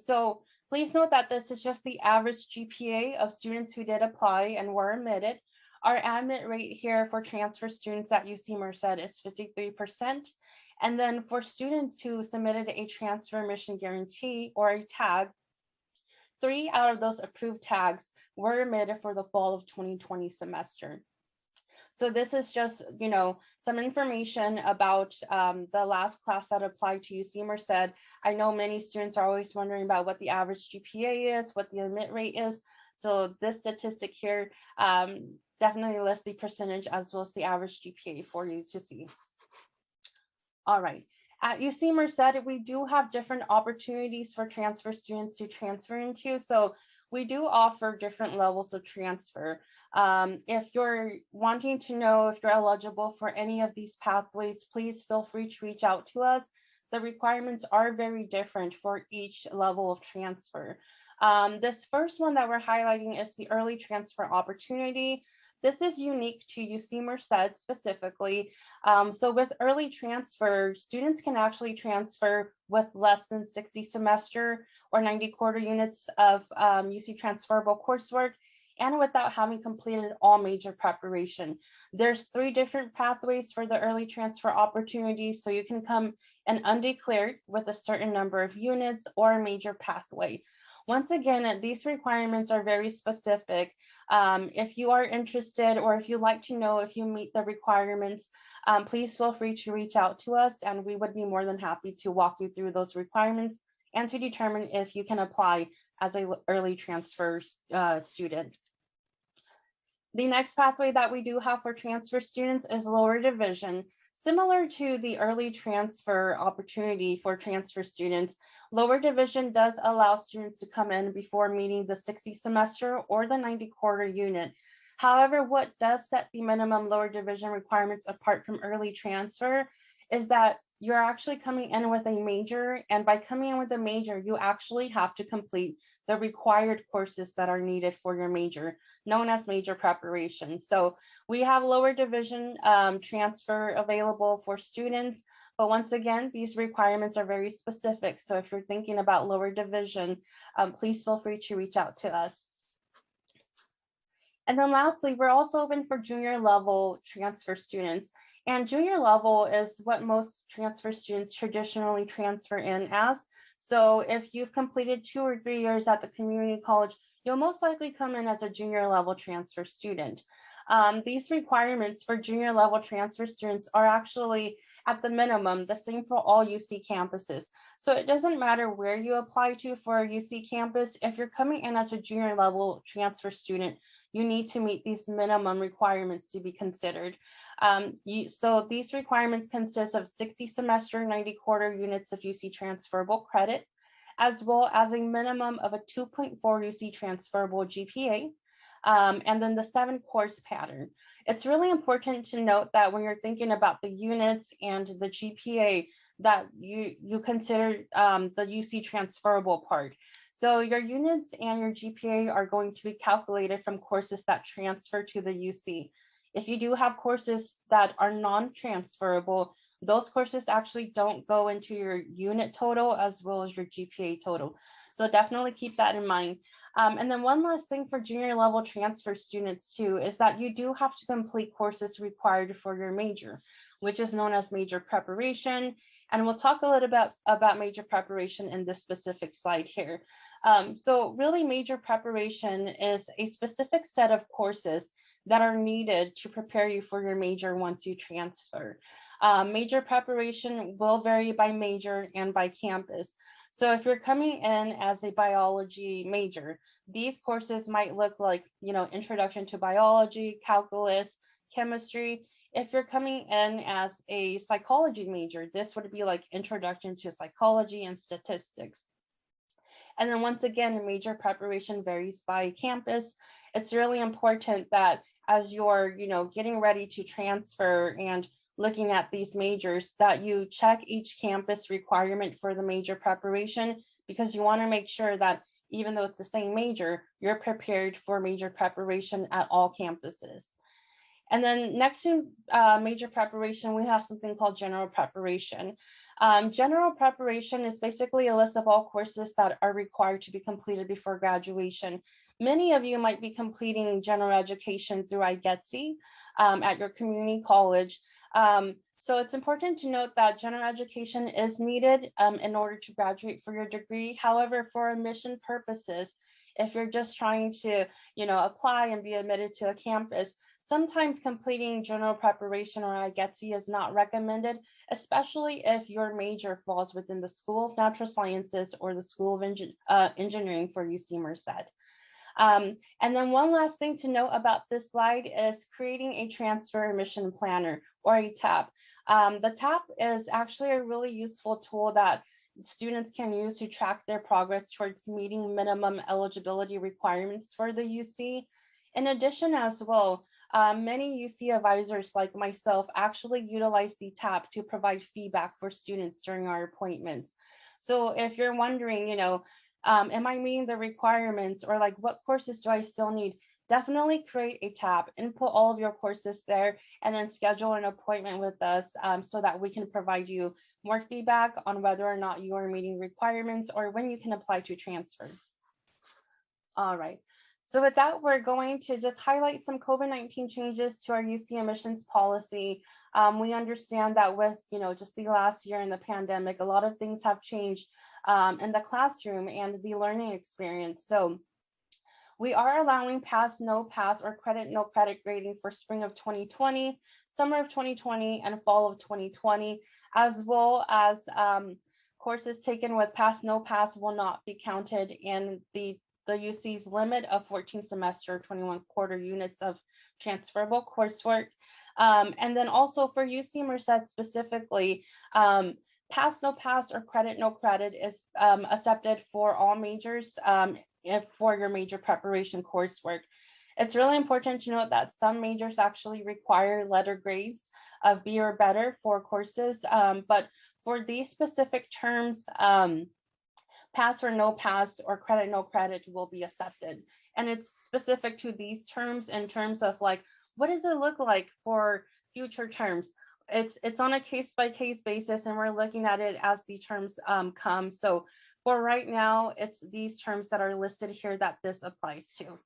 So please note that this is just the average GPA of students who did apply and were admitted. Our admit rate here for transfer students at UC Merced is 53%. And then for students who submitted a transfer admission guarantee or a tag, 3 out of those approved tags were admitted for the fall of 2020 semester. So this is just, you know, some information about the last class that applied to UC Merced. I know many students are always wondering about what the average GPA is, what the admit rate is. So this statistic here definitely lists the percentage as well as the average GPA for you to see. All right. At UC Merced, we do have different opportunities for transfer students to transfer into. So we do offer different levels of transfer. If you're wanting to know if you're eligible for any of these pathways, please feel free to reach out to us. The requirements are very different for each level of transfer. This first one that we're highlighting is the early transfer opportunity. This is unique to UC Merced specifically. So with early transfer, students can actually transfer with less than 60 semester or 90 quarter units of UC transferable coursework, and without having completed all major preparation. There's 3 different pathways for the early transfer opportunities. So you can come in undeclared with a certain number of units or a major pathway. Once again, these requirements are very specific. If you are interested, or if you'd like to know if you meet the requirements, please feel free to reach out to us, and we would be more than happy to walk you through those requirements and to determine if you can apply as an early transfer student. The next pathway that we do have for transfer students is lower division. Similar to the early transfer opportunity for transfer students, lower division does allow students to come in before meeting the 60 semester or the 90 quarter unit. However, what does set the minimum lower division requirements apart from early transfer is that you're actually coming in with a major, and by coming in with a major, you actually have to complete the required courses that are needed for your major, known as major preparation. So we have lower division transfer available for students, but once again, these requirements are very specific. So if you're thinking about lower division, please feel free to reach out to us. And then lastly, we're also open for junior level transfer students. And junior level is what most transfer students traditionally transfer in as. So if you've completed 2 or 3 years at the community college, you'll most likely come in as a junior level transfer student. These requirements for junior level transfer students are actually at the minimum the same for all UC campuses. So it doesn't matter where you apply to for a UC campus. If you're coming in as a junior level transfer student, you need to meet these minimum requirements to be considered. So these requirements consist of 60 semester, 90 quarter units of UC transferable credit, as well as a minimum of a 2.4 UC transferable GPA, and then the 7 course pattern. It's really important to note that when you're thinking about the units and the GPA, that you consider the UC transferable part. So your units and your GPA are going to be calculated from courses that transfer to the UC. If you do have courses that are non-transferable, those courses actually don't go into your unit total as well as your GPA total. So definitely keep that in mind. And then one last thing for junior level transfer students too, is that you do have to complete courses required for your major, which is known as major preparation. And we'll talk a little bit about major preparation in this specific slide here. So really major preparation is a specific set of courses that are needed to prepare you for your major once you transfer. Major preparation will vary by major and by campus. So if you're coming in as a biology major, these courses might look like, introduction to biology, calculus, chemistry. If you're coming in as a psychology major, this would be like introduction to psychology and statistics. And then once again, major preparation varies by campus. It's really important that as you're, getting ready to transfer and looking at these majors, that you check each campus requirement for the major preparation, because you want to make sure that even though it's the same major, you're prepared for major preparation at all campuses. And then next to major preparation, we have something called general preparation. General preparation is basically a list of all courses that are required to be completed before graduation. Many of you might be completing general education through IGETC at your community college. So it's important to note that general education is needed in order to graduate for your degree. However, for admission purposes, if you're just trying to, apply and be admitted to a campus, sometimes completing general preparation or IGETC is not recommended, especially if your major falls within the School of Natural Sciences or the School of Engineering for UC Merced. And then one last thing to note about this slide is creating a transfer admission planner, or a TAP. The TAP is actually a really useful tool that students can use to track their progress towards meeting minimum eligibility requirements for the UC. In addition as well, many UC advisors like myself actually utilize the TAP to provide feedback for students during our appointments. So if you're wondering, am I meeting the requirements, or like what courses do I still need? Definitely create a tab, input all of your courses there, and then schedule an appointment with us so that we can provide you more feedback on whether or not you are meeting requirements or when you can apply to transfer. All right. So with that, we're going to just highlight some COVID-19 changes to our UC admissions policy. We understand that with, just the last year in the pandemic, a lot of things have changed in the classroom and the learning experience. So we are allowing pass, no pass, or credit, no credit grading for spring of 2020, summer of 2020, and fall of 2020, as well as courses taken with pass, no pass will not be counted in the UC's limit of 14 semester, 21 quarter units of transferable coursework. And then also for UC Merced specifically, pass, no pass, or credit, no credit is accepted for all majors for your major preparation coursework. It's really important to note that some majors actually require letter grades of B or better for courses, but for these specific terms, pass or no pass or credit, no credit will be accepted. And it's specific to these terms in terms of like, what does it look like for future terms? It's on a case-by-case basis, and we're looking at it as the terms come. So for right now, it's these terms that are listed here that this applies to.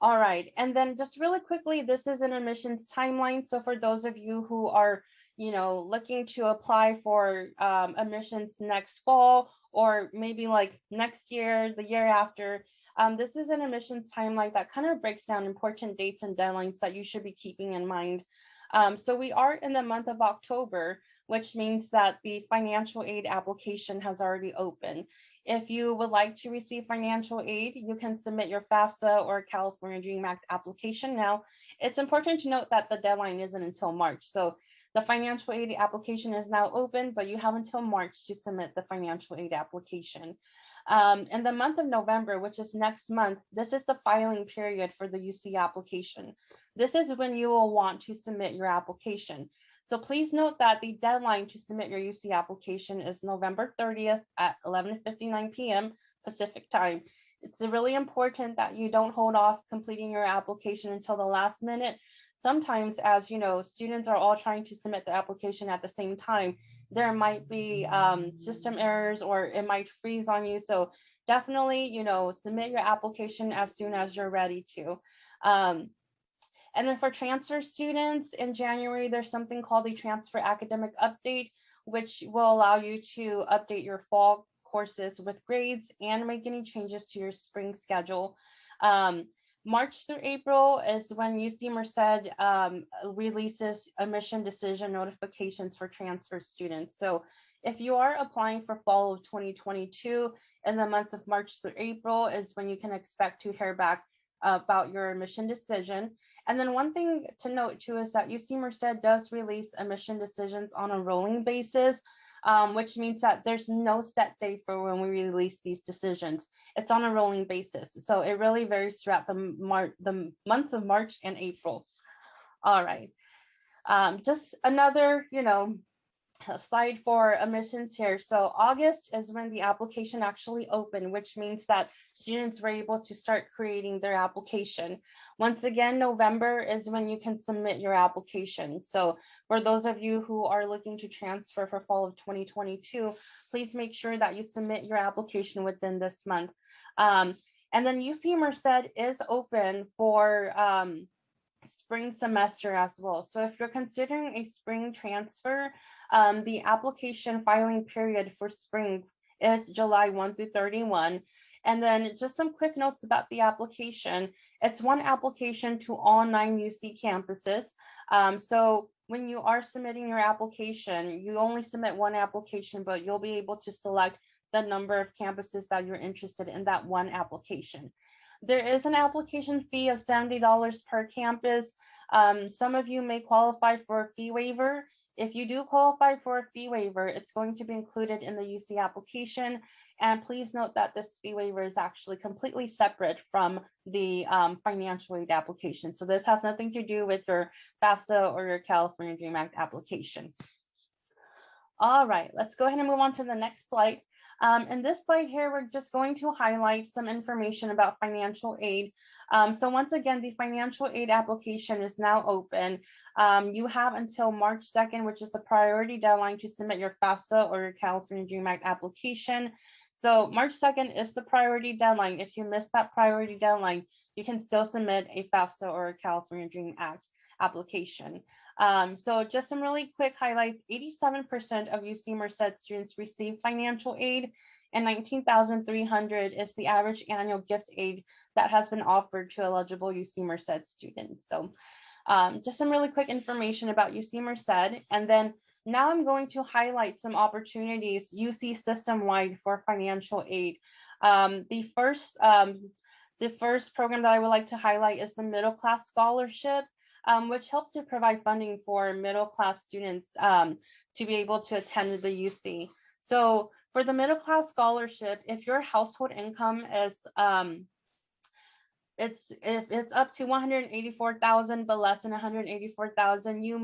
All right, and then just really quickly, this is an admissions timeline. So for those of you who are, looking to apply for admissions next fall, or maybe like next year, the year after, this is an admissions timeline that kind of breaks down important dates and deadlines that you should be keeping in mind. So we are in the month of October, which means that the financial aid application has already opened. If you would like to receive financial aid, you can submit your FAFSA or California Dream Act application now. It's important to note that the deadline isn't until March. So the financial aid application is now open, but you have until March to submit the financial aid application. In the month of November, which is next month, this is the filing period for the UC application. This is when you will want to submit your application. So please note that the deadline to submit your UC application is November 30th at 11:59 p.m. Pacific time. It's really important that you don't hold off completing your application until the last minute. Sometimes, as you know, students are all trying to submit the application at the same time. There might be system errors, or it might freeze on you. So definitely, submit your application as soon as you're ready to. And then for transfer students in January, there's something called the Transfer Academic Update, which will allow you to update your fall courses with grades and make any changes to your spring schedule. March through April is when UC Merced releases admission decision notifications for transfer students. So if you are applying for fall of 2022, in the months of March through April is when you can expect to hear back about your admission decision. And then one thing to note too is that UC Merced does release admission decisions on a rolling basis, which means that there's no set date for when we release these decisions. It's on a rolling basis. So it really varies throughout the months of March and April. All right. Just another, slide for admissions here. So August is when the application actually opened, which means that students were able to start creating their application. Once again, November is when you can submit your application. So for those of you who are looking to transfer for fall of 2022, please make sure that you submit your application within this month. And then UC Merced is open for spring semester as well. So if you're considering a spring transfer, the application filing period for spring is July 1 through 31. And then just some quick notes about the application. It's one application to all 9 UC campuses. So when you are submitting your application, you only submit one application, but you'll be able to select the number of campuses that you're interested in that one application. There is an application fee of $70 per campus. Some of you may qualify for a fee waiver. If you do qualify for a fee waiver, it's going to be included in the UC application. And please note that this fee waiver is actually completely separate from the financial aid application. So this has nothing to do with your FAFSA or your California Dream Act application. All right, let's go ahead and move on to the next slide. In this slide here, we're just going to highlight some information about financial aid. So once again, the financial aid application is now open. You have until March 2nd, which is the priority deadline to submit your FAFSA or your California Dream Act application. So March 2nd is the priority deadline. If you miss that priority deadline, you can still submit a FAFSA or a California Dream Act application. So just some really quick highlights. 87% of UC Merced students receive financial aid, and 19,300 is the average annual gift aid that has been offered to eligible UC Merced students. So just some really quick information about UC Merced. And then now I'm going to highlight some opportunities UC system-wide for financial aid. The first program that I would like to highlight is the Middle Class Scholarship, which helps to provide funding for middle class students to be able to attend the UC. So for the Middle Class Scholarship, if your household income is it's up to 184,000 but less than 184,000, you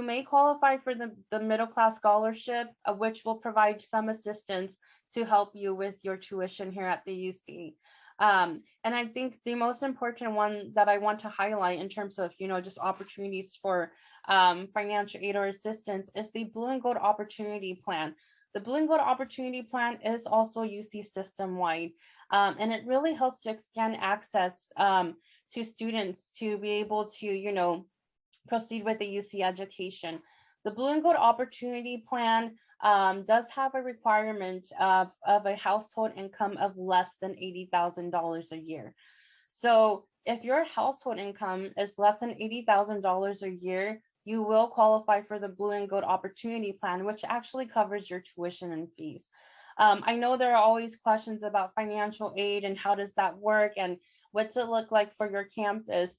may qualify for the Middle Class Scholarship, which will provide some assistance to help you with your tuition here at the UC. And I think the most important one that I want to highlight in terms of, just opportunities for financial aid or assistance is the Blue and Gold Opportunity Plan. The Blue and Gold Opportunity Plan is also UC system-wide, and it really helps to expand access to students to be able to, proceed with the UC education. The Blue and Gold Opportunity Plan does have a requirement of a household income of less than $80,000 a year. So if your household income is less than $80,000 a year, you will qualify for the Blue and Gold Opportunity Plan, which actually covers your tuition and fees. I know there are always questions about financial aid and how does that work and what's it look like for your campus.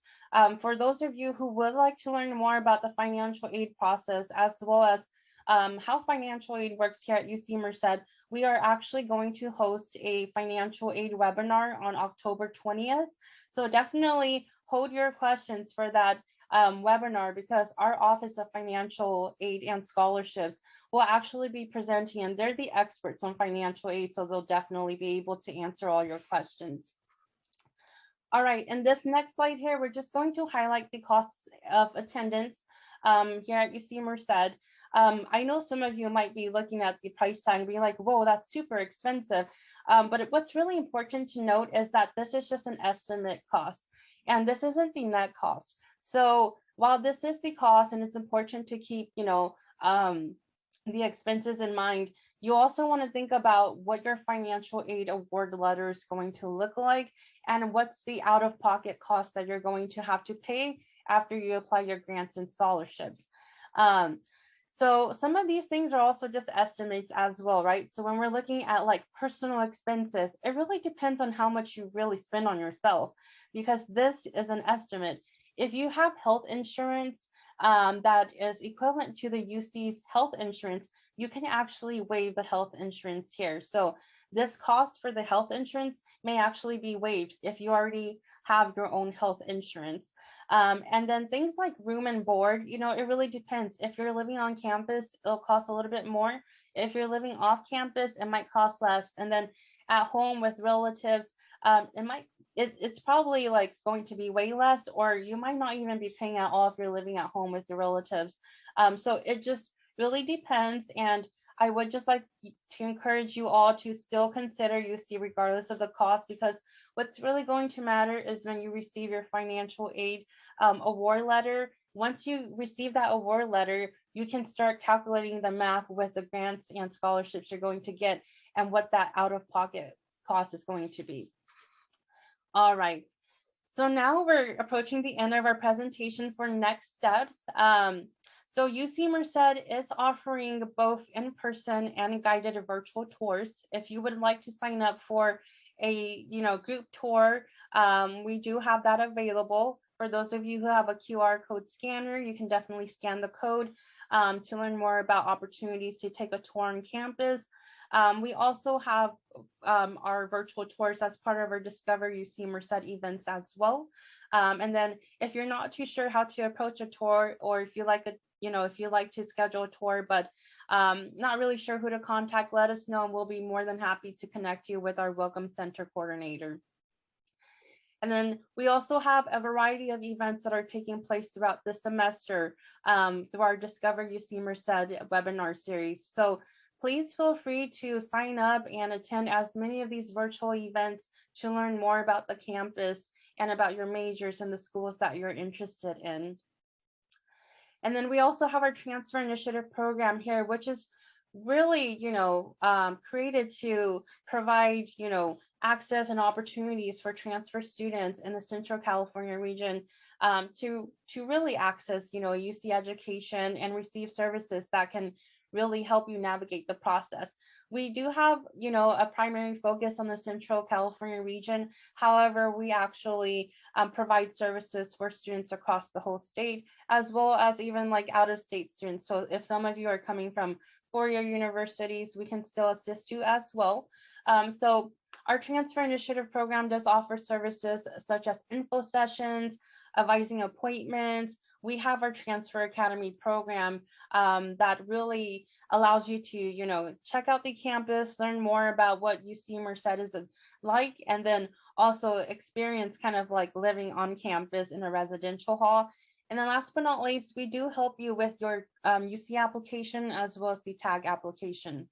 For those of you who would like to learn more about the financial aid process, as well as how financial aid works here at UC Merced, we are actually going to host a financial aid webinar on October 20th. So definitely hold your questions for that webinar, because our Office of Financial Aid and Scholarships will actually be presenting, and they're the experts on financial aid, so they'll definitely be able to answer all your questions. All right, in this next slide here, we're just going to highlight the costs of attendance here at UC Merced. I know some of you might be looking at the price tag and being like, whoa, that's super expensive. But what's really important to note is that this is just an estimate cost, and this isn't the net cost. So while this is the cost, and it's important to keep, the expenses in mind, you also want to think about what your financial aid award letter is going to look like, and what's the out-of-pocket cost that you're going to have to pay after you apply your grants and scholarships. So some of these things are also just estimates as well, right? So when we're looking at like personal expenses, it really depends on how much you really spend on yourself, because this is an estimate. If you have health insurance that is equivalent to the UC's health insurance, you can actually waive the health insurance here. So this cost for the health insurance may actually be waived if you already have your own health insurance. And then things like room and board, it really depends. If you're living on campus, it'll cost a little bit more. If you're living off campus, it might cost less. And then at home with relatives, it's probably like going to be way less, or you might not even be paying at all if you're living at home with your relatives. So it just really depends. And I would just like to encourage you all to still consider UC regardless of the cost, because what's really going to matter is when you receive your financial aid award letter. Once you receive that award letter, you can start calculating the math with the grants and scholarships you're going to get and what that out-of-pocket cost is going to be. All right. So now we're approaching the end of our presentation for next steps. So UC Merced is offering both in-person and guided virtual tours. If you would like to sign up for a group tour, we do have that available. For those of you who have a QR code scanner, you can definitely scan the code to learn more about opportunities to take a tour on campus. We also have our virtual tours as part of our Discover UC Merced events as well. And then if you're not too sure how to approach a tour, or if you like if you like to schedule a tour but not really sure who to contact, let us know and we'll be more than happy to connect you with our Welcome Center coordinator. And then we also have a variety of events that are taking place throughout the semester through our Discover UC Merced webinar series. So please feel free to sign up and attend as many of these virtual events to learn more about the campus and about your majors and the schools that you're interested in. And then we also have our Transfer Initiative program here, which is really, created to provide, access and opportunities for transfer students in the Central California region to really access, UC education and receive services that can really help you navigate the process. We do have, a primary focus on the Central California region. However, we actually provide services for students across the whole state, as well as even like out-of-state students. So if some of you are coming from four-year universities, we can still assist you as well. So our Transfer Initiative program does offer services such as info sessions, advising appointments. We have our Transfer Academy program that really allows you to, check out the campus, learn more about what UC Merced is like, and then also experience kind of like living on campus in a residential hall. And then last but not least, we do help you with your UC application as well as the tag application.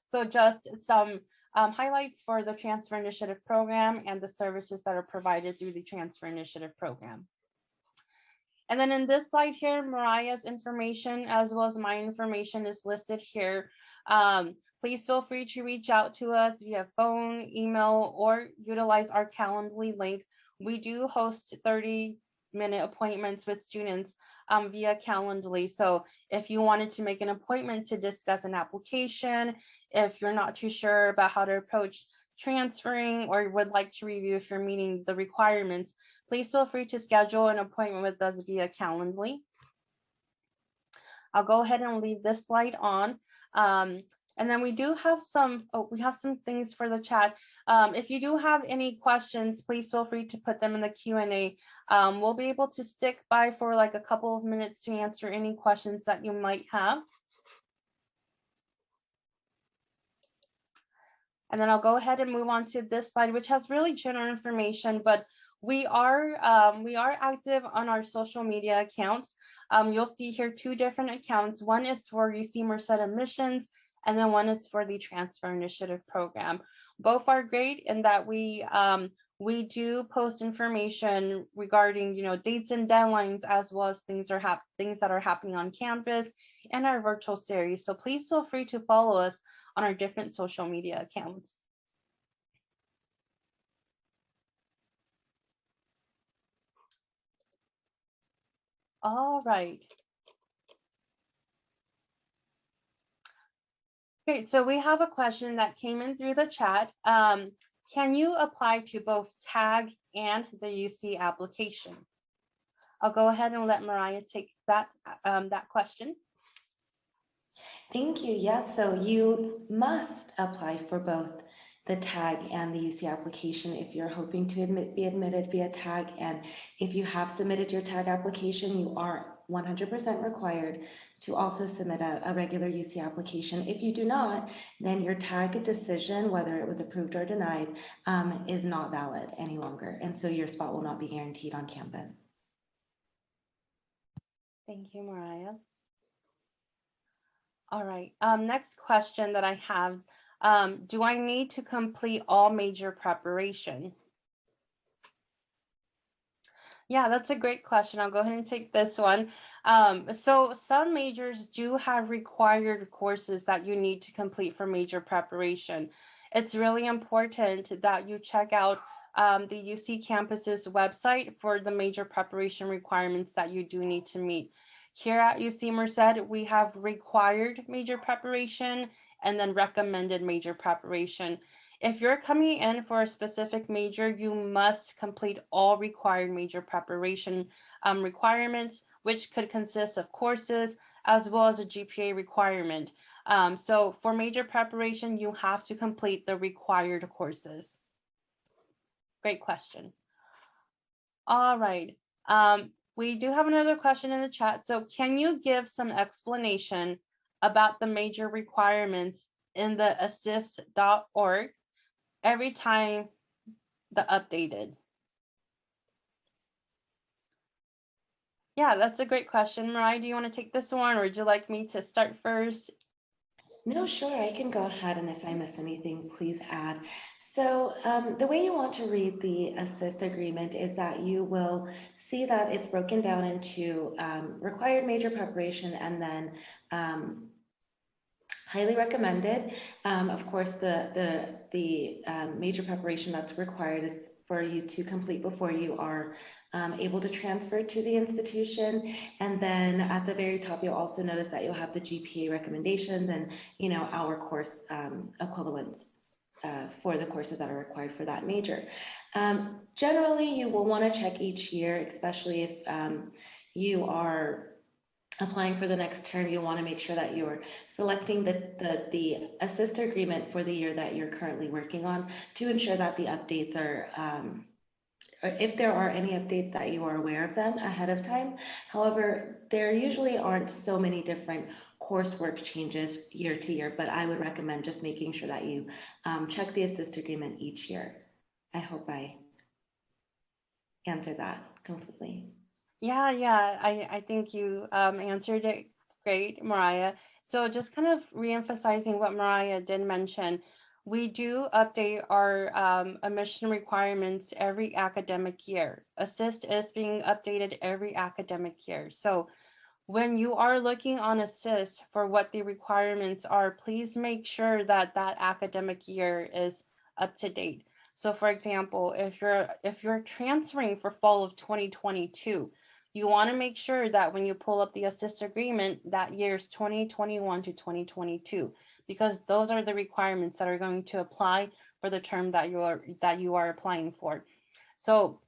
So just some highlights for the Transfer Initiative program and the services that are provided through the Transfer Initiative program. And then in this slide here, Mariah's information as well as my information is listed here. Please feel free to reach out to us via phone, email, or utilize our Calendly link. We do host 30-minute appointments with students via Calendly. So if you wanted to make an appointment to discuss an application, if you're not too sure about how to approach transferring or would like to review if you're meeting the requirements, please feel free to schedule an appointment with us via Calendly. I'll go ahead and leave this slide on. And then we do have some things for the chat. If you do have any questions, please feel free to put them in the Q&A. We'll be able to stick by for like a couple of minutes to answer any questions that you might have. And then I'll go ahead and move on to this slide, which has really general information, but we are active on our social media accounts. You'll see here 2 different accounts. One is for UC Merced admissions, and then one is for the Transfer Initiative program. Both are great in that we do post information regarding dates and deadlines, as well as things that are happening on campus and our virtual series. So please feel free to follow us on our different social media accounts. All right. Great, so we have a question that came in through the chat. Can you apply to both TAG and the UC application? I'll go ahead and let Mariah take that question. Thank you. Yes, so you must apply for both the TAG and the UC application if you're hoping to be admitted via TAG. And if you have submitted your TAG application, you are 100% required to also submit a regular UC application. If you do not, then your TAG decision, whether it was approved or denied, is not valid any longer. And so your spot will not be guaranteed on campus. Thank you, Mariah. All right, next question that I have, do I need to complete all major preparation? Yeah, that's a great question. I'll go ahead and take this one. So some majors do have required courses that you need to complete for major preparation. It's really important that you check out the UC campus's website for the major preparation requirements that you do need to meet. Here at UC Merced, we have required major preparation and then recommended major preparation. If you're coming in for a specific major, you must complete all required major preparation requirements, which could consist of courses as well as a GPA requirement. So for major preparation, you have to complete the required courses. Great question. All right. We do have another question in the chat. So can you give some explanation about the major requirements in the assist.org every time the updated? Yeah, that's a great question. Mariah, do you want to take this one, or would you like me to start first? No, sure, I can go ahead, and if I miss anything, please add. So the way you want to read the assist agreement is that you will see that it's broken down into required major preparation and then highly recommended. Of course, the major preparation that's required is for you to complete before you are able to transfer to the institution. And then at the very top, you'll also notice that you'll have the GPA recommendations and our course equivalents for the courses that are required for that major. Generally, you will want to check each year, especially if you are applying for the next term. You want to make sure that you're selecting the assist agreement for the year that you're currently working on to ensure that the updates are, or if there are any updates, that you are aware of them ahead of time. However, there usually aren't so many different coursework changes year to year, but I would recommend just making sure that you check the assist agreement each year. I hope I answered that completely. Yeah, I think you answered it great, Mariah. So just kind of reemphasizing what Mariah did mention, we do update our admission requirements every academic year. Assist is being updated every academic year. So when you are looking on Assist for what the requirements are, please make sure that that academic year is up to date. So for example, if you're transferring for fall of 2022, you want to make sure that when you pull up the assist agreement, that year's 2021 to 2022, because those are the requirements that are going to apply for the term that you are applying for. So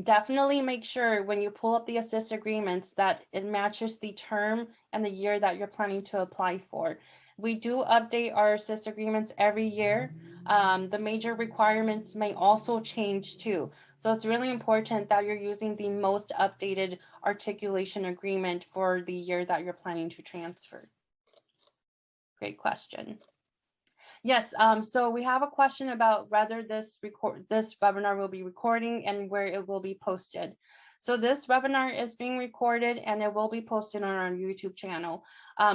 definitely make sure when you pull up the assist agreements that it matches the term and the year that you're planning to apply for. We do update our assist agreements every year. The major requirements may also change too. So it's really important that you're using the most updated articulation agreement for the year that you're planning to transfer. Great question. Yes, so we have a question about whether this webinar will be recording and where it will be posted. So this webinar is being recorded and it will be posted on our YouTube channel.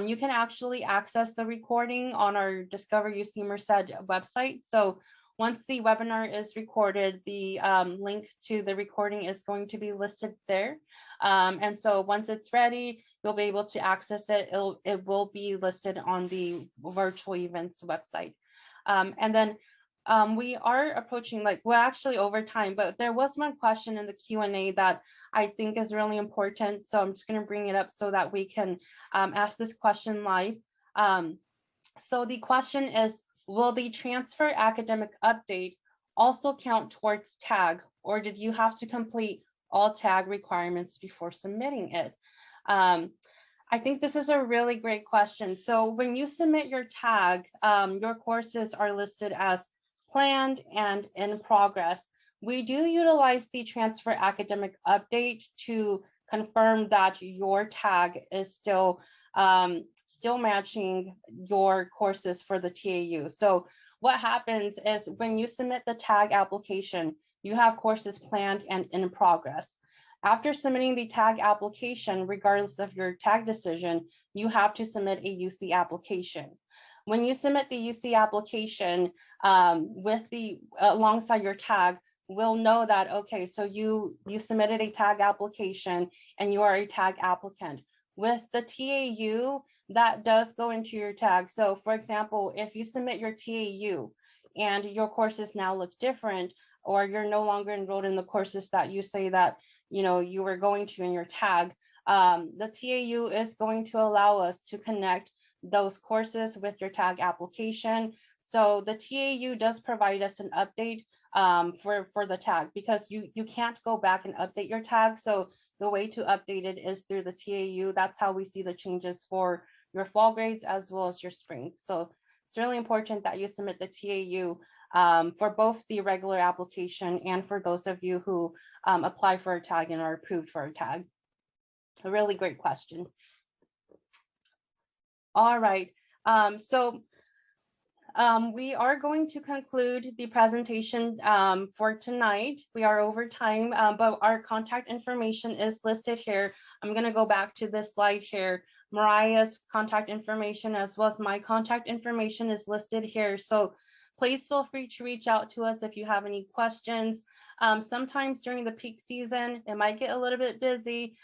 You can actually access the recording on our Discover UC Merced website. So once the webinar is recorded, the link to the recording is going to be listed there. And so once it's ready, you'll be able to access it. It will be listed on the virtual events website. And then we are approaching, like, we're actually over time, but there was one question in the Q&A that I think is really important. So I'm just going to bring it up so that we can ask this question live. So the question is, will the transfer academic update also count towards tag, or did you have to complete all tag requirements before submitting it? I think this is a really great question. So when you submit your tag, your courses are listed as planned and in progress. We do utilize the transfer academic update to confirm that your tag is still matching your courses for the TAU. So what happens is when you submit the tag application, you have courses planned and in progress. After submitting the tag application, regardless of your tag decision, you have to submit a UC application. When you submit the UC application alongside your tag, we'll know that, okay, so you submitted a tag application and you are a tag applicant. With the TAU, that does go into your tag. So for example, if you submit your TAU and your courses now look different, or you're no longer enrolled in the courses that you say that you were going to in your tag, the TAU is going to allow us to connect those courses with your tag application. So the TAU does provide us an update for the tag, because you can't go back and update your tag. So the way to update it is through the TAU. That's how we see the changes for your fall grades as well as your spring. So it's really important that you submit the TAU for both the regular application and for those of you who apply for a tag and are approved for a tag. A really great question. All right, so we are going to conclude the presentation for tonight. We are over time, but our contact information is listed here. I'm going to go back to this slide here. Mariah's contact information as well as my contact information is listed here. So please feel free to reach out to us if you have any questions. Sometimes during the peak season, it might get a little bit busy.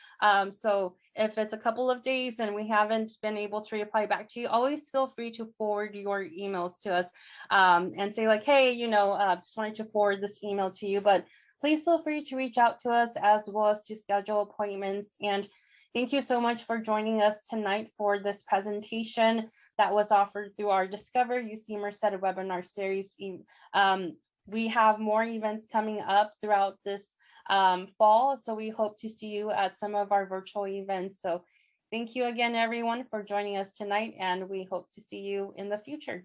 So if it's a couple of days and we haven't been able to reply back to you, always feel free to forward your emails to us and say like, hey, just wanted to forward this email to you. But please feel free to reach out to us as well as to schedule appointments. And thank you so much for joining us tonight for this presentation that was offered through our Discover UC Merced webinar series. We have more events coming up throughout this fall, so we hope to see you at some of our virtual events. So thank you again, everyone, for joining us tonight, and we hope to see you in the future.